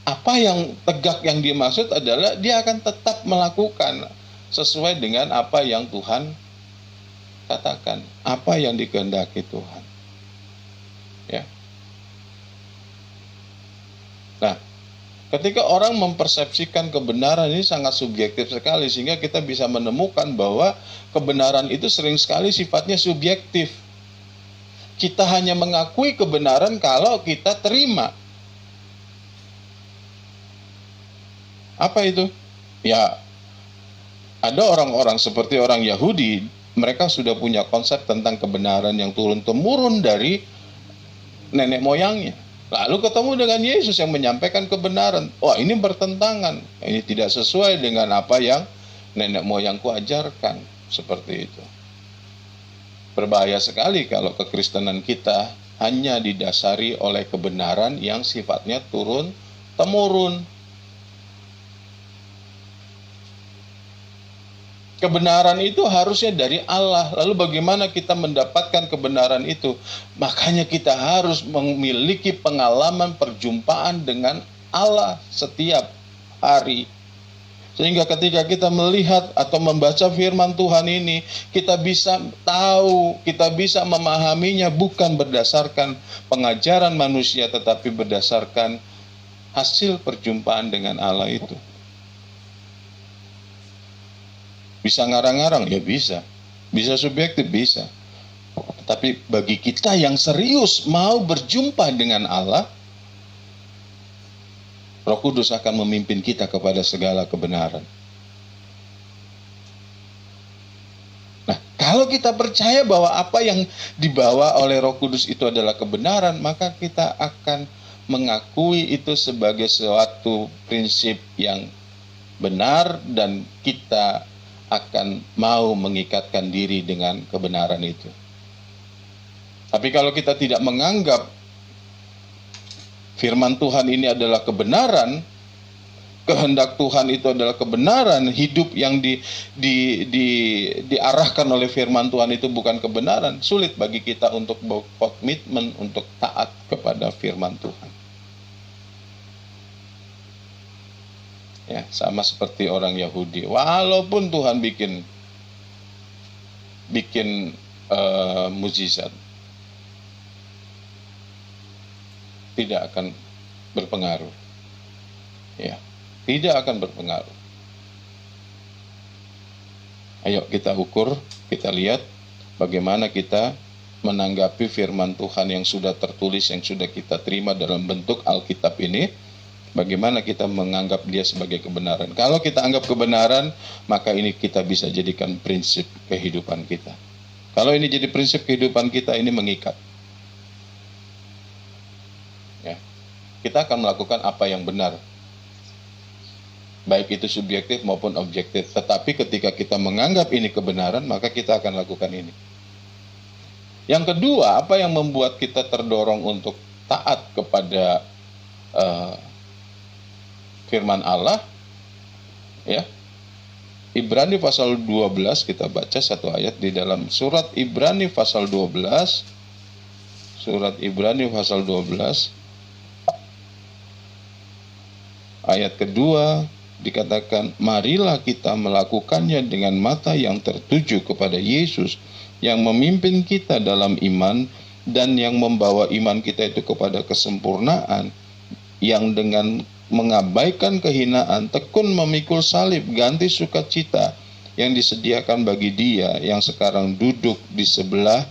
apa yang tegak yang dimaksud adalah dia akan tetap melakukan sesuai dengan apa yang Tuhan katakan, apa yang dikehendaki Tuhan. Ya. Nah, ketika orang mempersepsikan kebenaran ini sangat subjektif sekali, sehingga kita bisa menemukan bahwa kebenaran itu sering sekali sifatnya subjektif. Kita hanya mengakui kebenaran kalau kita terima. Apa itu? Ya, Ada orang-orang seperti orang Yahudi, mereka sudah punya konsep tentang kebenaran yang turun-temurun dari nenek moyangnya. Lalu ketemu dengan Yesus yang menyampaikan kebenaran. Wah, ini bertentangan. Ini tidak sesuai dengan apa yang nenek moyangku ajarkan. Seperti itu. Berbahaya sekali kalau kekristenan kita hanya didasari oleh kebenaran yang sifatnya turun-temurun. Kebenaran itu harusnya dari Allah. Lalu bagaimana kita mendapatkan kebenaran itu? Makanya kita harus memiliki pengalaman perjumpaan dengan Allah setiap hari. Sehingga ketika kita melihat atau membaca firman Tuhan ini, kita bisa tahu, kita bisa memahaminya bukan berdasarkan pengajaran manusia, tetapi berdasarkan hasil perjumpaan dengan Allah itu. Bisa ngarang-ngarang? Ya bisa. Bisa subjektif? Bisa. Tapi bagi kita yang serius mau berjumpa dengan Allah, Roh Kudus akan memimpin kita kepada segala kebenaran. Nah, kalau kita percaya bahwa apa yang dibawa oleh Roh Kudus itu adalah kebenaran, maka kita akan mengakui itu sebagai suatu prinsip yang benar dan kita akan mau mengikatkan diri dengan kebenaran itu. Tapi kalau kita tidak menganggap firman Tuhan ini adalah kebenaran, kehendak Tuhan itu adalah kebenaran, hidup yang diarahkan oleh firman Tuhan itu bukan kebenaran, sulit bagi kita untuk berkomitmen untuk taat kepada firman Tuhan. Ya, sama seperti orang Yahudi. Walaupun Tuhan bikin mukjizat, tidak akan berpengaruh. Ya, tidak akan berpengaruh. Ayo kita ukur, kita lihat bagaimana kita menanggapi firman Tuhan yang sudah tertulis, yang sudah kita terima dalam bentuk Alkitab ini. Bagaimana kita menganggap dia sebagai kebenaran. Kalau kita anggap kebenaran, maka ini kita bisa jadikan prinsip kehidupan kita. Kalau ini jadi prinsip kehidupan kita, ini mengikat. Ya. Kita akan melakukan apa yang benar. Baik itu subjektif maupun objektif. Tetapi ketika kita menganggap ini kebenaran, maka kita akan lakukan ini. Yang kedua, apa yang membuat kita terdorong untuk taat kepada firman Allah, ya. Ibrani pasal 12, kita baca satu ayat di dalam surat Ibrani pasal 12. Surat Ibrani pasal 12 ayat kedua dikatakan, marilah kita melakukannya dengan mata yang tertuju kepada Yesus yang memimpin kita dalam iman dan yang membawa iman kita itu kepada kesempurnaan, yang dengan mengabaikan kehinaan, tekun memikul salib, ganti sukacita yang disediakan bagi dia yang sekarang duduk di sebelah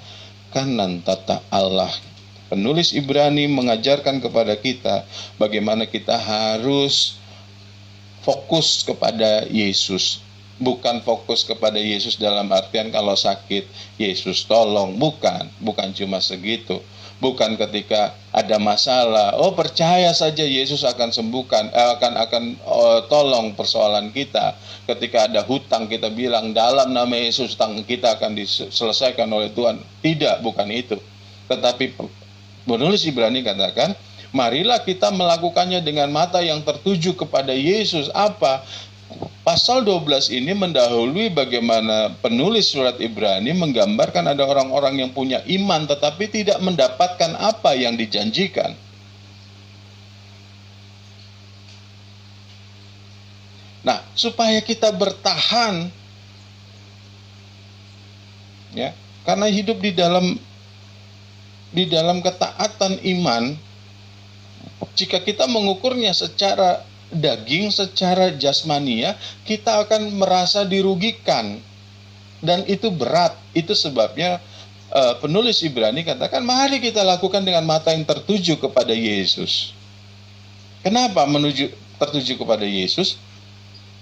kanan tata Allah. Penulis Ibrani mengajarkan kepada kita bagaimana kita harus fokus kepada Yesus. Bukan fokus kepada Yesus dalam artian kalau sakit, Yesus tolong. Bukan cuma segitu. Bukan ketika ada masalah, percaya saja Yesus akan sembuhkan, akan tolong persoalan kita. Ketika ada hutang, kita bilang dalam nama Yesus hutang kita akan diselesaikan oleh Tuhan. Tidak, bukan itu. Tetapi penulis Ibrani katakan, marilah kita melakukannya dengan mata yang tertuju kepada Yesus. Apa? Pasal 12 ini mendahului bagaimana penulis surat Ibrani menggambarkan ada orang-orang yang punya iman tetapi tidak mendapatkan apa yang dijanjikan. Nah, supaya kita bertahan, ya, karena hidup di dalam ketaatan iman, jika kita mengukurnya secara daging, secara jasmania, kita akan merasa dirugikan dan itu berat. Itu sebabnya penulis Ibrani katakan, mari kita lakukan dengan mata yang tertuju kepada Yesus. Kenapa tertuju kepada Yesus?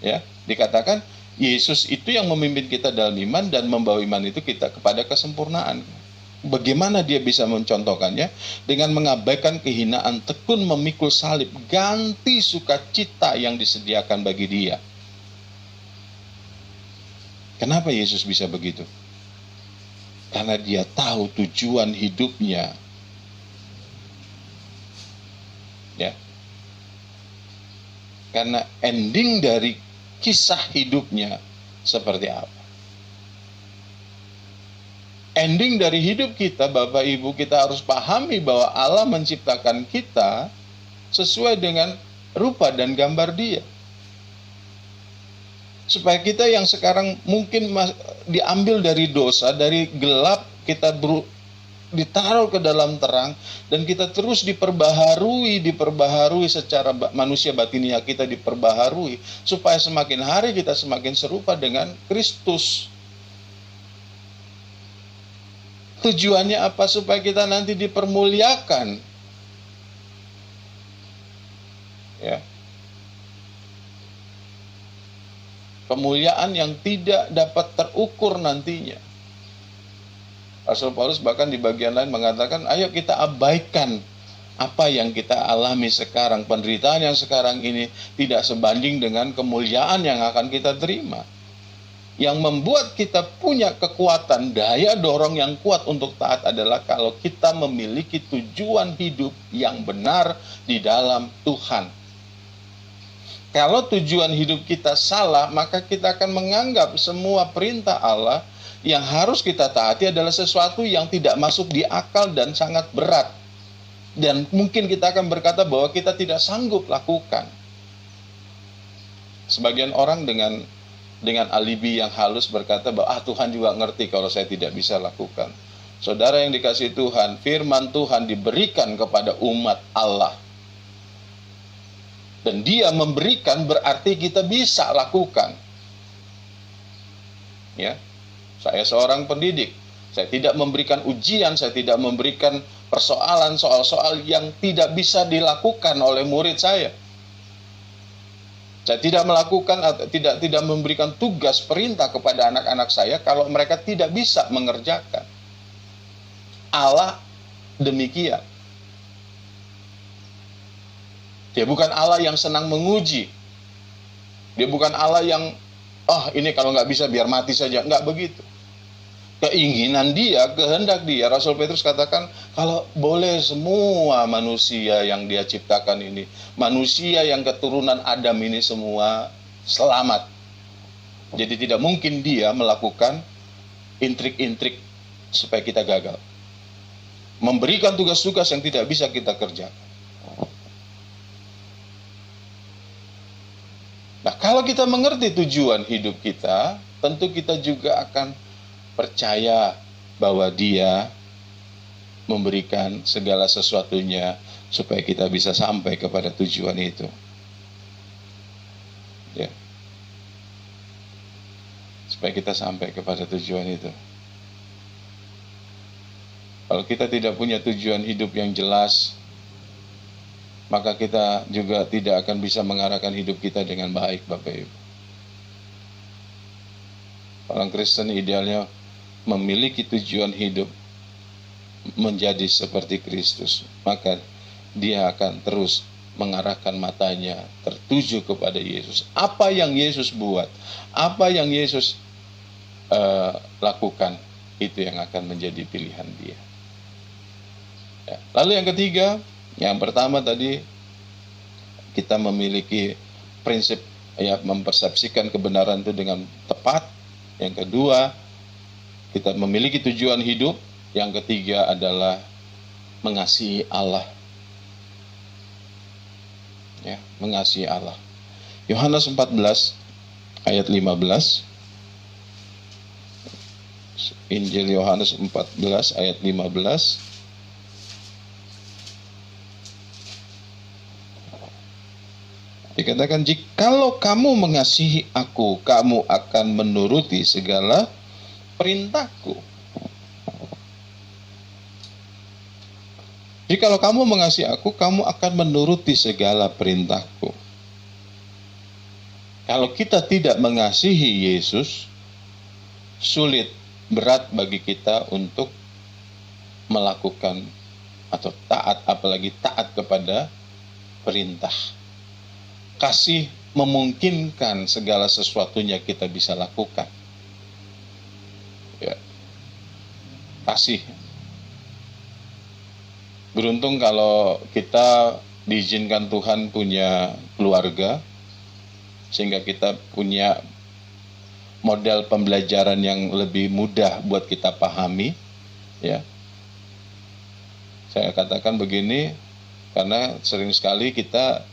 Ya, dikatakan Yesus itu yang memimpin kita dalam iman dan membawa iman itu kita kepada kesempurnaan. Bagaimana dia bisa mencontohkannya? Dengan mengabaikan kehinaan, tekun memikul salib, ganti sukacita yang disediakan bagi dia. Kenapa Yesus bisa begitu? Karena dia tahu tujuan hidupnya. Ya. Karena ending dari kisah hidupnya seperti apa? Ending dari hidup kita, Bapak Ibu, kita harus pahami bahwa Allah menciptakan kita sesuai dengan rupa dan gambar Dia. Supaya kita yang sekarang mungkin diambil dari dosa, dari gelap, kita ditaruh ke dalam terang, dan kita terus diperbaharui secara manusia batinia kita diperbaharui, supaya semakin hari kita semakin serupa dengan Kristus. Tujuannya apa? Supaya kita nanti dipermuliakan. Ya. Kemuliaan yang tidak dapat terukur nantinya. Rasul Paulus bahkan di bagian lain mengatakan, ayo kita abaikan apa yang kita alami sekarang. Penderitaan yang sekarang ini tidak sebanding dengan kemuliaan yang akan kita terima. Yang membuat kita punya kekuatan, daya dorong yang kuat untuk taat adalah kalau kita memiliki tujuan hidup yang benar di dalam Tuhan. Kalau tujuan hidup kita salah, maka kita akan menganggap semua perintah Allah yang harus kita taati adalah sesuatu yang tidak masuk di akal dan sangat berat. Dan mungkin kita akan berkata bahwa kita tidak sanggup lakukan. Sebagian orang dengan alibi yang halus berkata bahwa Tuhan juga ngerti kalau saya tidak bisa lakukan. Saudara yang dikasihi Tuhan, firman Tuhan diberikan kepada umat Allah. Dan Dia memberikan berarti kita bisa lakukan. Ya. Saya seorang pendidik. Saya tidak memberikan ujian, saya tidak memberikan persoalan soal-soal yang tidak bisa dilakukan oleh murid saya. Saya tidak melakukan atau tidak memberikan tugas perintah kepada anak-anak saya kalau mereka tidak bisa mengerjakan. Allah demikian. Dia bukan Allah yang senang menguji. Dia bukan Allah yang, ini kalau nggak bisa biar mati saja. Nggak begitu. Keinginan Dia, kehendak Dia. Rasul Petrus katakan, kalau boleh semua manusia yang Dia ciptakan ini, manusia yang keturunan Adam ini semua selamat. Jadi tidak mungkin Dia melakukan intrik-intrik supaya kita gagal. Memberikan tugas-tugas yang tidak bisa kita kerjakan. Nah, kalau kita mengerti tujuan hidup kita, tentu kita juga akan percaya bahwa Dia memberikan segala sesuatunya supaya kita bisa sampai kepada tujuan itu. Ya. Supaya kita sampai kepada tujuan itu. Kalau kita tidak punya tujuan hidup yang jelas, maka kita juga tidak akan bisa mengarahkan hidup kita dengan baik, Bapak Ibu. Orang Kristen idealnya memiliki tujuan hidup menjadi seperti Kristus, maka dia akan terus mengarahkan matanya tertuju kepada Yesus. Apa yang Yesus buat, apa yang Yesus lakukan, itu yang akan menjadi pilihan dia. Ya. Lalu yang ketiga, yang pertama tadi kita memiliki prinsip mempersepsikan kebenaran itu dengan tepat. Yang kedua, kita memiliki tujuan hidup. Yang ketiga adalah mengasihi Allah. Ya, mengasihi Allah. Yohanes 14 ayat 15. Injil Yohanes 14 ayat 15. Dikatakan, jikalau kamu mengasihi aku, kamu akan menuruti segala perintahku. Jikalau kamu mengasihi aku, kamu akan menuruti segala perintahku. Kalau kita tidak mengasihi Yesus, sulit, berat bagi kita untuk melakukan atau taat, apalagi taat kepada perintah. Kasih memungkinkan segala sesuatunya kita bisa lakukan. Ya. Kasih. Beruntung kalau kita diizinkan Tuhan punya keluarga, sehingga kita punya model pembelajaran yang lebih mudah buat kita pahami. Ya, saya katakan begini karena sering sekali kita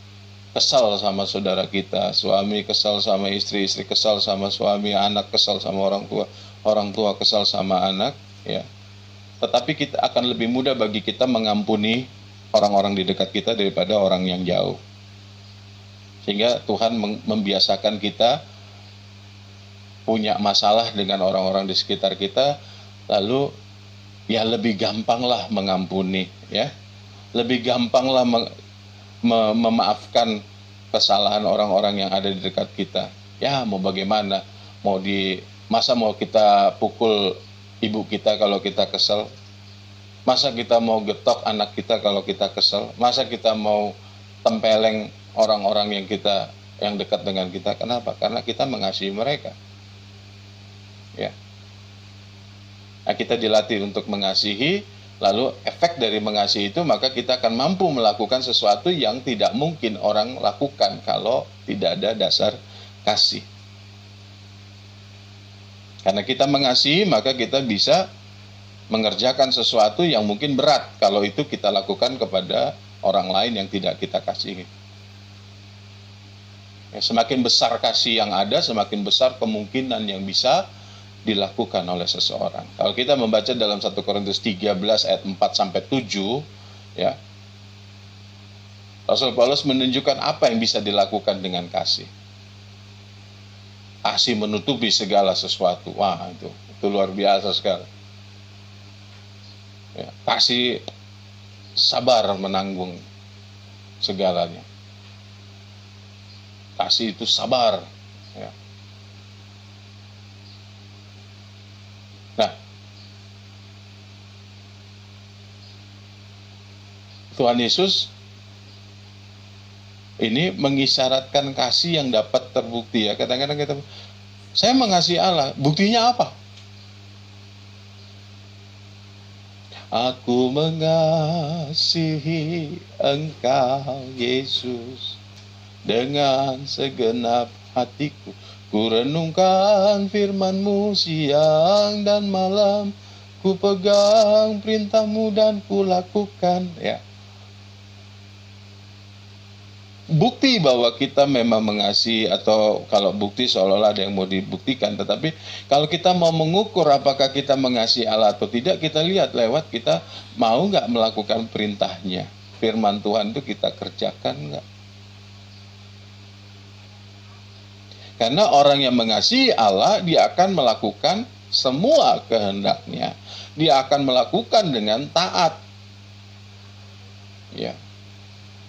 kesal sama saudara kita, suami kesal sama istri, istri kesal sama suami, anak kesal sama orang tua kesal sama anak. Ya, tetapi kita akan lebih mudah bagi kita mengampuni orang-orang di dekat kita daripada orang yang jauh. Sehingga Tuhan membiasakan kita punya masalah dengan orang-orang di sekitar kita, lalu ya lebih gampanglah mengampuni, ya. Lebih gampanglah memaafkan kesalahan orang-orang yang ada di dekat kita. Ya, mau bagaimana? Masa mau kita pukul ibu kita kalau kita kesel? Masa kita mau getok anak kita kalau kita kesel? Masa kita mau tempeleng orang-orang yang dekat dengan kita? Kenapa? Karena kita mengasihi mereka. Ya. Nah, kita dilatih untuk mengasihi, lalu efek dari mengasihi itu maka kita akan mampu melakukan sesuatu yang tidak mungkin orang lakukan kalau tidak ada dasar kasih. Karena kita mengasihi, maka kita bisa mengerjakan sesuatu yang mungkin berat kalau itu kita lakukan kepada orang lain yang tidak kita kasihi. Ya, semakin besar kasih yang ada, semakin besar kemungkinan yang bisa dilakukan oleh seseorang. Kalau kita membaca dalam 1 Korintus 13 ayat 4 sampai 7, ya, Rasul Paulus menunjukkan apa yang bisa dilakukan dengan kasih. Kasih menutupi segala sesuatu. Wah, itu luar biasa sekali. Ya, kasih sabar menanggung segalanya. Kasih itu sabar. Ya. Nah, Tuhan Yesus ini mengisyaratkan kasih yang dapat terbukti, ya. Kadang-kadang kita, saya mengasihi Allah, buktinya apa? Aku mengasihi Engkau Yesus dengan segenap hatiku. Ku renungkan firman-Mu siang dan malam. Ku pegang perintah-Mu dan ku lakukan. Ya. Bukti bahwa kita memang mengasihi, atau kalau bukti seolah-olah ada yang mau dibuktikan, tetapi kalau kita mau mengukur apakah kita mengasihi Allah atau tidak, kita lihat lewat kita mau nggak melakukan perintahnya. Firman Tuhan itu kita kerjakan nggak? Karena orang yang mengasihi Allah, dia akan melakukan semua kehendaknya. Dia akan melakukan dengan taat. Ya.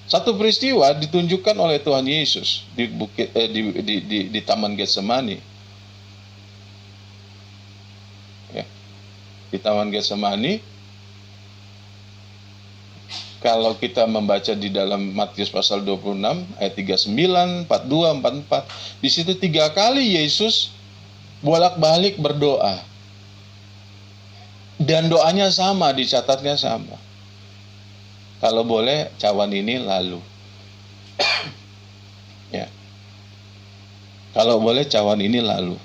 Satu peristiwa ditunjukkan oleh Tuhan Yesus di Taman Getsemani. Ya. Di Taman Getsemani, kalau kita membaca di dalam Matius pasal 26 ayat 39, 42, 44, di situ 3 kali Yesus bolak-balik berdoa. Dan doanya sama, dicatatnya sama. Kalau boleh cawan ini lalu. Ya. Kalau boleh cawan ini lalu.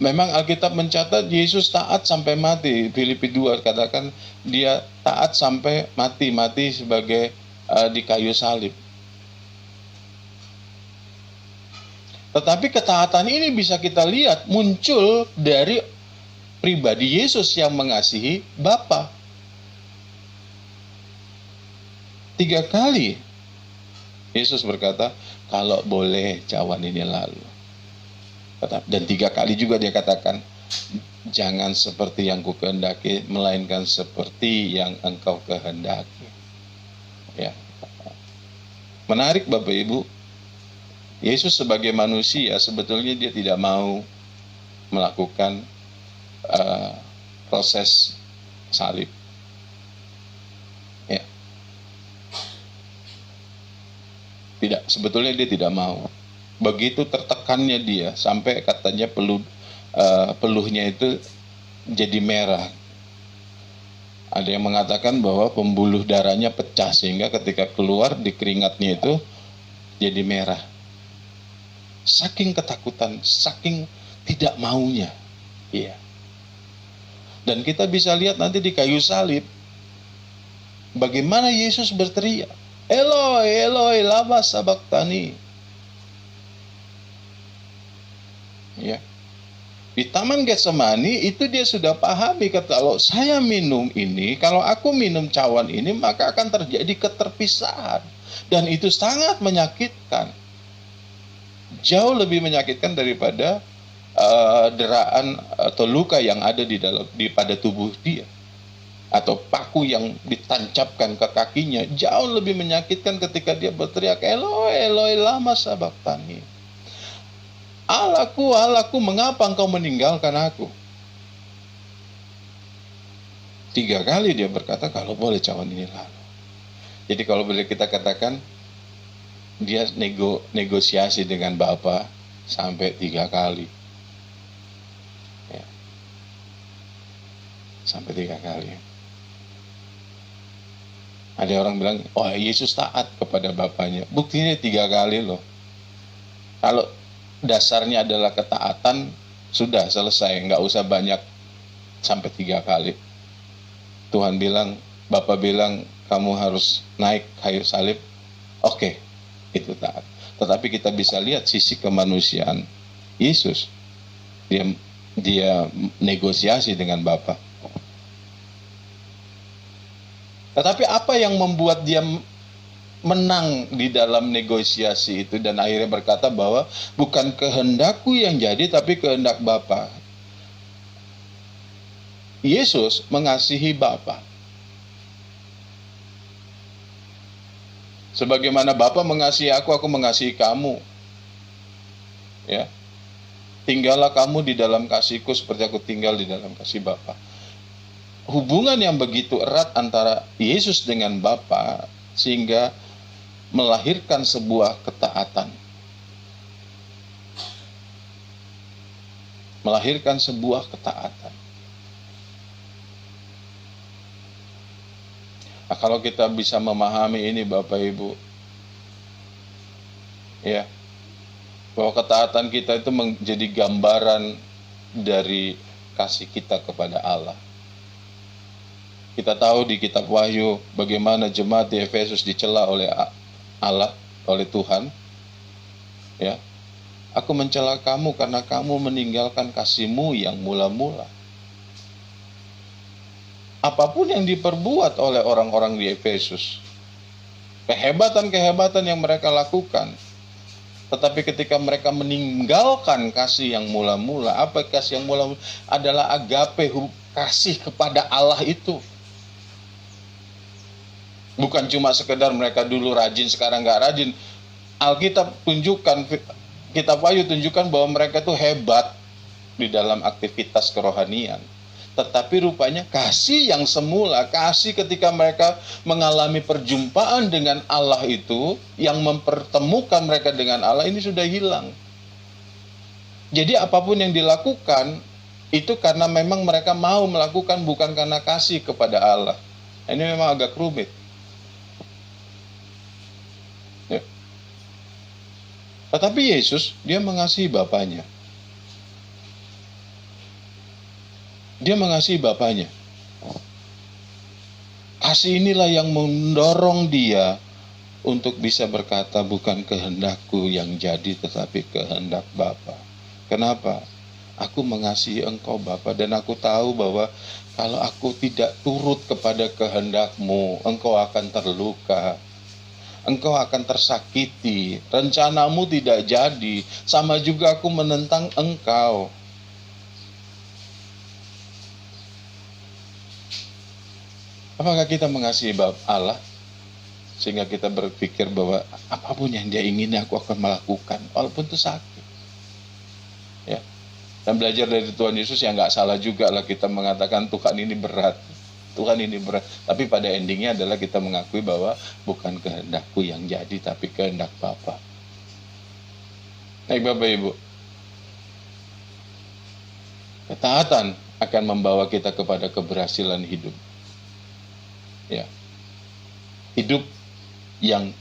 Memang Alkitab mencatat Yesus taat sampai mati. Filipi 2 katakan dia taat sampai mati sebagai di kayu salib. Tetapi ketaatan ini bisa kita lihat muncul dari pribadi Yesus yang mengasihi Bapa. 3 kali Yesus berkata, kalau boleh cawan ini lalu. Dan 3 kali juga dia katakan, jangan seperti yang ku kehendaki, melainkan seperti yang engkau kehendaki. Ya. Menarik Bapak Ibu, Yesus sebagai manusia sebetulnya dia tidak mau melakukan proses salib. Ya. Tidak, sebetulnya dia tidak mau. Begitu tertekannya dia sampai katanya peluhnya itu jadi merah. Ada yang mengatakan bahwa pembuluh darahnya pecah sehingga ketika keluar di keringatnya itu jadi merah. Saking ketakutan, saking tidak maunya. Iya. Dan kita bisa lihat nanti di kayu salib bagaimana Yesus berteriak, Eloi, Eloi, lama sabachthani. Ya. Di Taman Getsemani itu dia sudah pahami, kalau saya minum ini, kalau aku minum cawan ini, maka akan terjadi keterpisahan. Dan itu sangat menyakitkan. Jauh lebih menyakitkan daripada deraan atau luka yang ada pada tubuh dia. Atau paku yang ditancapkan ke kakinya. Jauh lebih menyakitkan ketika dia berteriak, Eloi, Eloi, lama sabachthani. Allahku, Allahku, mengapa engkau meninggalkan aku? 3 kali dia berkata, kalau boleh cawan ini lalu. Jadi kalau boleh kita katakan, dia negosiasi dengan Bapa sampai 3 kali. Ya. Sampai 3 kali. Ada orang bilang, oh Yesus taat kepada Bapaknya. Buktinya 3 kali loh. Kalau dasarnya adalah ketaatan, sudah selesai, nggak usah banyak sampai 3 kali. Tuhan bilang, Bapa bilang, kamu harus naik kayu salib. Oke, itu taat. Tetapi kita bisa lihat sisi kemanusiaan Yesus. Dia negosiasi dengan Bapa. Tetapi apa yang membuat dia menang di dalam negosiasi itu dan akhirnya berkata bahwa bukan kehendakku yang jadi tapi kehendak Bapa. Yesus mengasihi Bapa. Sebagaimana Bapa mengasihi aku mengasihi kamu. Ya. Tinggallah kamu di dalam kasihku seperti aku tinggal di dalam kasih Bapa. Hubungan yang begitu erat antara Yesus dengan Bapa sehingga melahirkan sebuah ketaatan. Melahirkan sebuah ketaatan. Nah, kalau kita bisa memahami ini Bapak Ibu, ya, bahwa ketaatan kita itu menjadi gambaran dari kasih kita kepada Allah. Kita tahu di kitab Wahyu bagaimana jemaat di Efesus dicela oleh Allah, oleh Tuhan. Ya. Aku mencela kamu karena kamu meninggalkan kasih-Mu yang mula-mula. Apapun yang diperbuat oleh orang-orang di Efesus, kehebatan-kehebatan yang mereka lakukan, tetapi ketika mereka meninggalkan kasih yang mula-mula, apa kasih yang mula-mula? Adalah agape, kasih kepada Allah itu. Bukan cuma sekedar mereka dulu rajin, sekarang nggak rajin. Alkitab tunjukkan, kitab Wahyu tunjukkan bahwa mereka itu hebat di dalam aktivitas kerohanian. Tetapi rupanya kasih yang semula, kasih ketika mereka mengalami perjumpaan dengan Allah itu, yang mempertemukan mereka dengan Allah ini sudah hilang. Jadi apapun yang dilakukan, itu karena memang mereka mau melakukan, bukan karena kasih kepada Allah. Ini memang agak rumit. Ya. Tetapi Yesus, dia mengasihi Bapaknya. Dia mengasihi Bapaknya. Kasih inilah yang mendorong dia untuk bisa berkata, bukan kehendakku yang jadi, tetapi kehendak Bapa. Kenapa? Aku mengasihi engkau Bapa, dan aku tahu bahwa kalau aku tidak turut kepada kehendak-Mu, engkau akan terluka. Engkau akan tersakiti. Rencanamu tidak jadi. Sama juga aku menentang engkau. Apakah kita mengasihi Allah? Sehingga kita berpikir bahwa apapun yang dia ingini aku akan melakukan, walaupun itu sakit. Ya. Dan belajar dari Tuhan Yesus yang nggak salah juga lah kita mengatakan Tuhan ini berat. Tuhan ini berat. Tapi pada endingnya adalah kita mengakui bahwa bukan kehendakku yang jadi, tapi kehendak Bapa. Baik Bapak Ibu. Ketaatan akan membawa kita kepada keberhasilan hidup. Ya. Hidup yang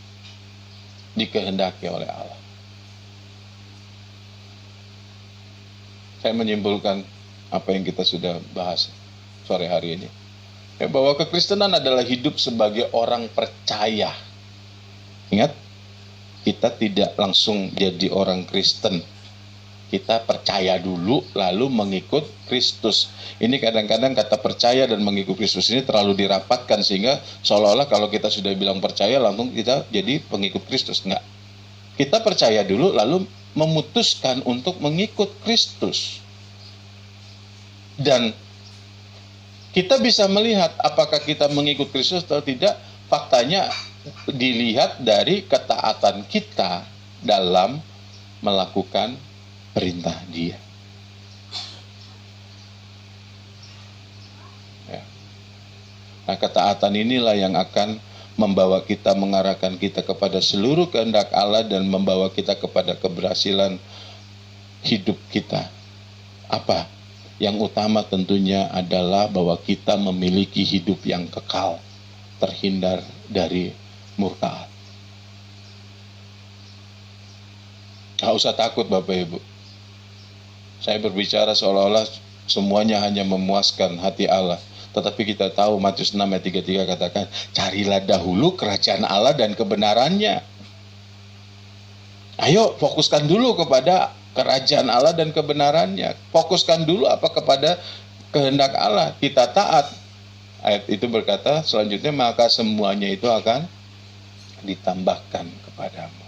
dikehendaki oleh Allah. Saya menyimpulkan apa yang kita sudah bahas sore hari ini. Ya, bahwa kekristenan adalah hidup sebagai orang percaya. Ingat, kita tidak langsung jadi orang Kristen. Kita percaya dulu, lalu mengikut Kristus. Ini kadang-kadang kata percaya dan mengikut Kristus ini terlalu dirapatkan, sehingga seolah-olah kalau kita sudah bilang percaya, langsung kita jadi pengikut Kristus. Enggak. Kita percaya dulu, lalu memutuskan untuk mengikut Kristus. Dan kita bisa melihat apakah kita mengikut Kristus atau tidak. Faktanya dilihat dari ketaatan kita dalam melakukan perintah Dia. Ya. Nah, ketaatan inilah yang akan membawa kita, mengarahkan kita kepada seluruh kehendak Allah dan membawa kita kepada keberhasilan hidup kita. Apa? Yang utama tentunya adalah bahwa kita memiliki hidup yang kekal, terhindar dari murka Allah. Gak usah takut Bapak Ibu. Saya berbicara seolah-olah semuanya hanya memuaskan hati Allah. Tetapi kita tahu Matius 6 ayat 33 katakan, carilah dahulu kerajaan Allah dan kebenarannya. Ayo fokuskan dulu kepada kerajaan Allah dan kebenarannya. Fokuskan dulu apa kepada kehendak Allah. Kita taat. Ayat itu berkata selanjutnya, maka semuanya itu akan ditambahkan kepadamu.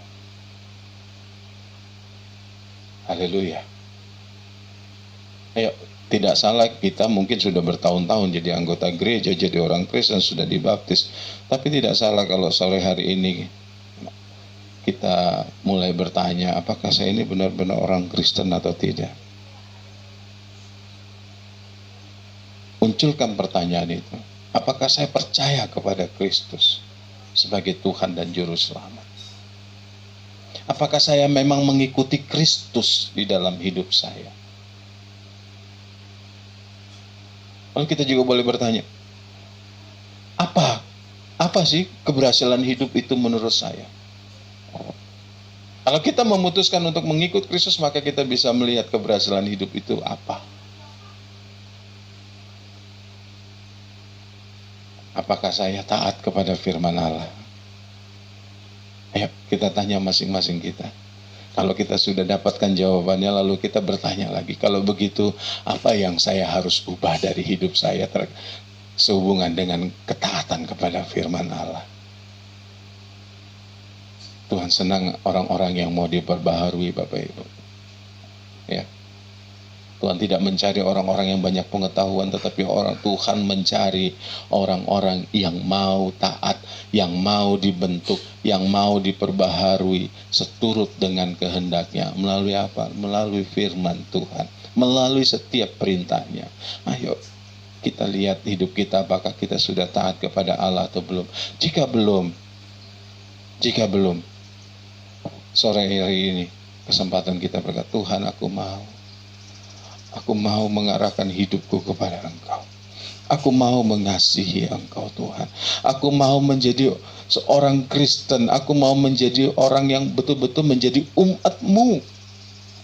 Haleluya. Ayo, tidak salah kita mungkin sudah bertahun-tahun jadi anggota gereja, jadi orang Kristen, sudah dibaptis. Tapi tidak salah kalau sore hari ini kita mulai bertanya, apakah saya ini benar-benar orang Kristen atau tidak? Munculkan pertanyaan itu. Apakah saya percaya kepada Kristus sebagai Tuhan dan Juru Selamat? Apakah saya memang mengikuti Kristus di dalam hidup saya? Lalu kita juga boleh bertanya, apa sih keberhasilan hidup itu menurut saya? Kalau kita memutuskan untuk mengikut Kristus, maka kita bisa melihat keberhasilan hidup itu apa. Apakah saya taat kepada firman Allah? Ayo kita tanya masing-masing kita. Kalau kita sudah dapatkan jawabannya, lalu kita bertanya lagi, kalau begitu apa yang saya harus ubah dari hidup saya sehubungan dengan ketaatan kepada firman Allah? Tuhan senang orang-orang yang mau diperbaharui Bapak Ibu. Ya. Tuhan tidak mencari orang-orang yang banyak pengetahuan, tetapi Tuhan mencari orang-orang yang mau taat, yang mau dibentuk, yang mau diperbaharui seturut dengan kehendaknya. Melalui apa? Melalui firman Tuhan, melalui setiap perintahnya. Ayo kita lihat hidup kita, apakah kita sudah taat kepada Allah atau belum. Jika belum, sore hari ini kesempatan kita berkata, Tuhan aku mau mengarahkan hidupku kepada Engkau. Aku mau mengasihi Engkau Tuhan. Aku mau menjadi seorang Kristen. Aku mau menjadi orang yang betul-betul menjadi umat-Mu.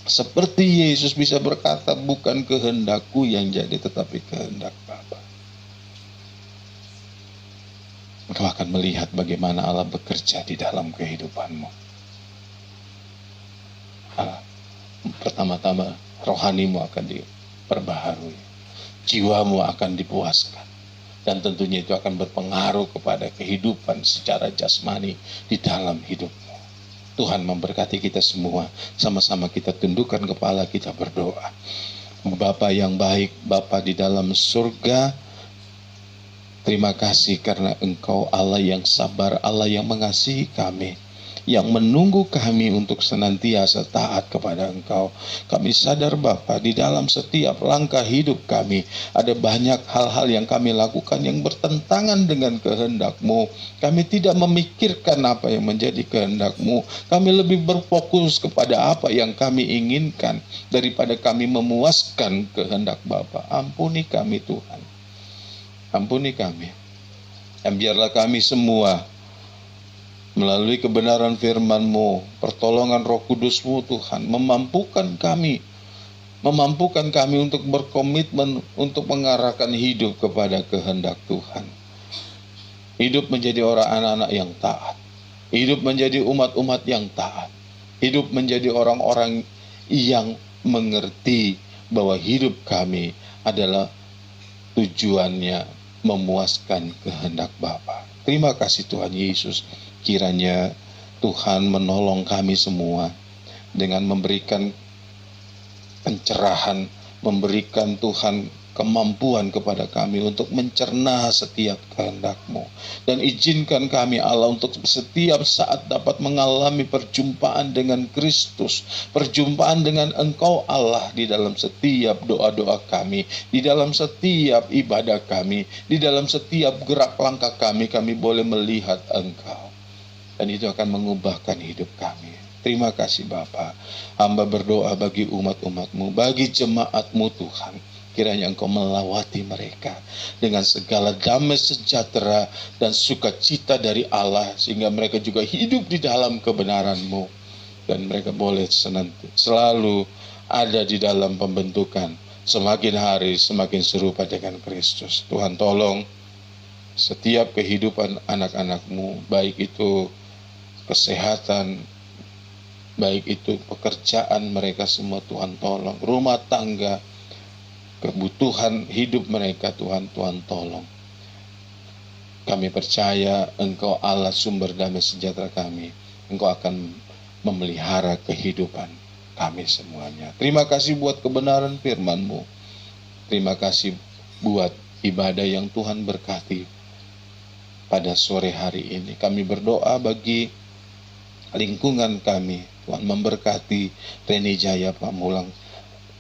Seperti Yesus bisa berkata, bukan kehendakku yang jadi, tetapi kehendak Bapa. Engkau akan melihat bagaimana Allah bekerja di dalam kehidupanmu. Pertama-tama, rohanimu akan diperbaharui, jiwamu akan dipuaskan, dan tentunya itu akan berpengaruh kepada kehidupan secara jasmani di dalam hidupmu. Tuhan memberkati kita semua. Sama-sama kita tundukkan kepala, kita berdoa. Bapa yang baik, Bapa di dalam surga, Terima kasih karena Engkau Allah yang sabar, Allah yang mengasihi kami, yang menunggu kami untuk senantiasa taat kepada Engkau. Kami sadar Bapa, di dalam setiap langkah hidup kami ada banyak hal-hal yang kami lakukan yang bertentangan dengan kehendak-Mu. Kami tidak memikirkan apa yang menjadi kehendak-Mu. Kami lebih berfokus kepada apa yang kami inginkan daripada kami memuaskan kehendak Bapa. Ampuni kami Tuhan. Ampuni kami. Dan biarlah kami semua melalui kebenaran firman-Mu, pertolongan Roh Kudus-Mu Tuhan, memampukan kami untuk berkomitmen untuk mengarahkan hidup kepada kehendak Tuhan. Hidup menjadi orang anak-anak yang taat. Hidup menjadi umat-umat yang taat. Hidup menjadi orang-orang yang mengerti bahwa hidup kami adalah tujuannya memuaskan kehendak Bapa. Terima kasih Tuhan Yesus. Kiranya Tuhan menolong kami semua dengan memberikan pencerahan, memberikan Tuhan kemampuan kepada kami untuk mencerna setiap kehendak-Mu. Dan izinkan kami Allah untuk setiap saat dapat mengalami perjumpaan dengan Kristus, perjumpaan dengan Engkau Allah di dalam setiap doa-doa kami, di dalam setiap ibadah kami, di dalam setiap gerak langkah kami boleh melihat Engkau. Dan itu akan mengubahkan hidup kami. Terima kasih Bapa. Hamba berdoa bagi umat-umat-Mu, bagi jemaat-Mu Tuhan. Kiranya Engkau melawati mereka dengan segala damai sejahtera dan sukacita dari Allah, sehingga mereka juga hidup di dalam kebenaran-Mu. Dan mereka boleh selalu ada di dalam pembentukan. Semakin hari semakin serupa dengan Kristus. Tuhan tolong setiap kehidupan anak-anak-Mu, baik itu kesehatan, baik itu pekerjaan mereka semua Tuhan tolong, rumah tangga, kebutuhan hidup mereka Tuhan tolong. Kami percaya Engkau Allah sumber damai sejahtera kami. Engkau akan memelihara kehidupan kami semuanya. Terima kasih buat kebenaran firman-Mu. Terima kasih buat ibadah yang Tuhan berkati pada sore hari ini. Kami berdoa bagi lingkungan kami, Tuhan memberkati Reni Jaya, Pamulang,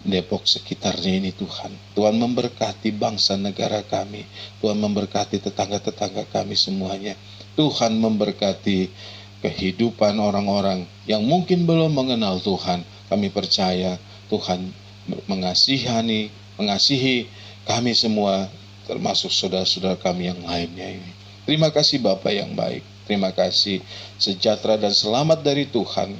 Depok sekitarnya ini Tuhan. Tuhan memberkati bangsa negara kami. Tuhan memberkati tetangga-tetangga kami semuanya. Tuhan memberkati kehidupan orang-orang yang mungkin belum mengenal Tuhan. Kami percaya Tuhan mengasihi kami semua, termasuk saudara-saudara kami yang lainnya ini. Terima kasih Bapa yang baik. Terima kasih, sejahtera dan selamat dari Tuhan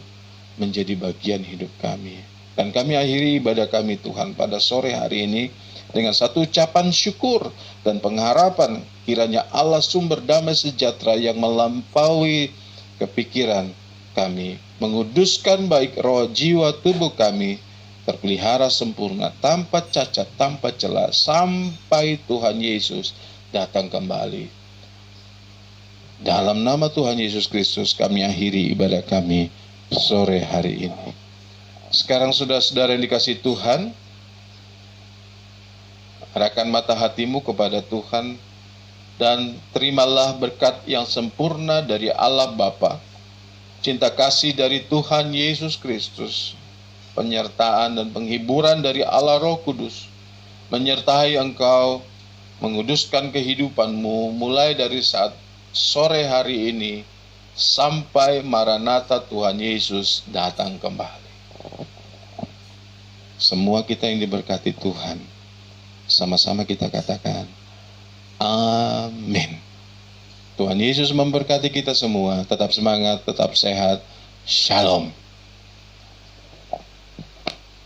menjadi bagian hidup kami. Dan kami akhiri ibadah kami Tuhan pada sore hari ini dengan satu ucapan syukur dan pengharapan kiranya Allah sumber damai sejahtera yang melampaui kepikiran kami, menguduskan baik roh, jiwa, tubuh kami, terpelihara sempurna, tanpa cacat, tanpa celah, sampai Tuhan Yesus datang kembali. Dalam nama Tuhan Yesus Kristus kami akhiri ibadah kami sore hari ini. Sekarang saudara-saudara yang dikasihi Tuhan, arahkan mata hatimu kepada Tuhan dan terimalah berkat yang sempurna dari Allah Bapa, cinta kasih dari Tuhan Yesus Kristus, penyertaan dan penghiburan dari Allah Roh Kudus, menyertai engkau, menguduskan kehidupanmu mulai dari saat sore hari ini sampai Maranatha Tuhan Yesus datang kembali. Semua kita yang diberkati Tuhan, sama-sama kita katakan amin. Tuhan Yesus memberkati kita semua. Tetap semangat, tetap sehat. Shalom.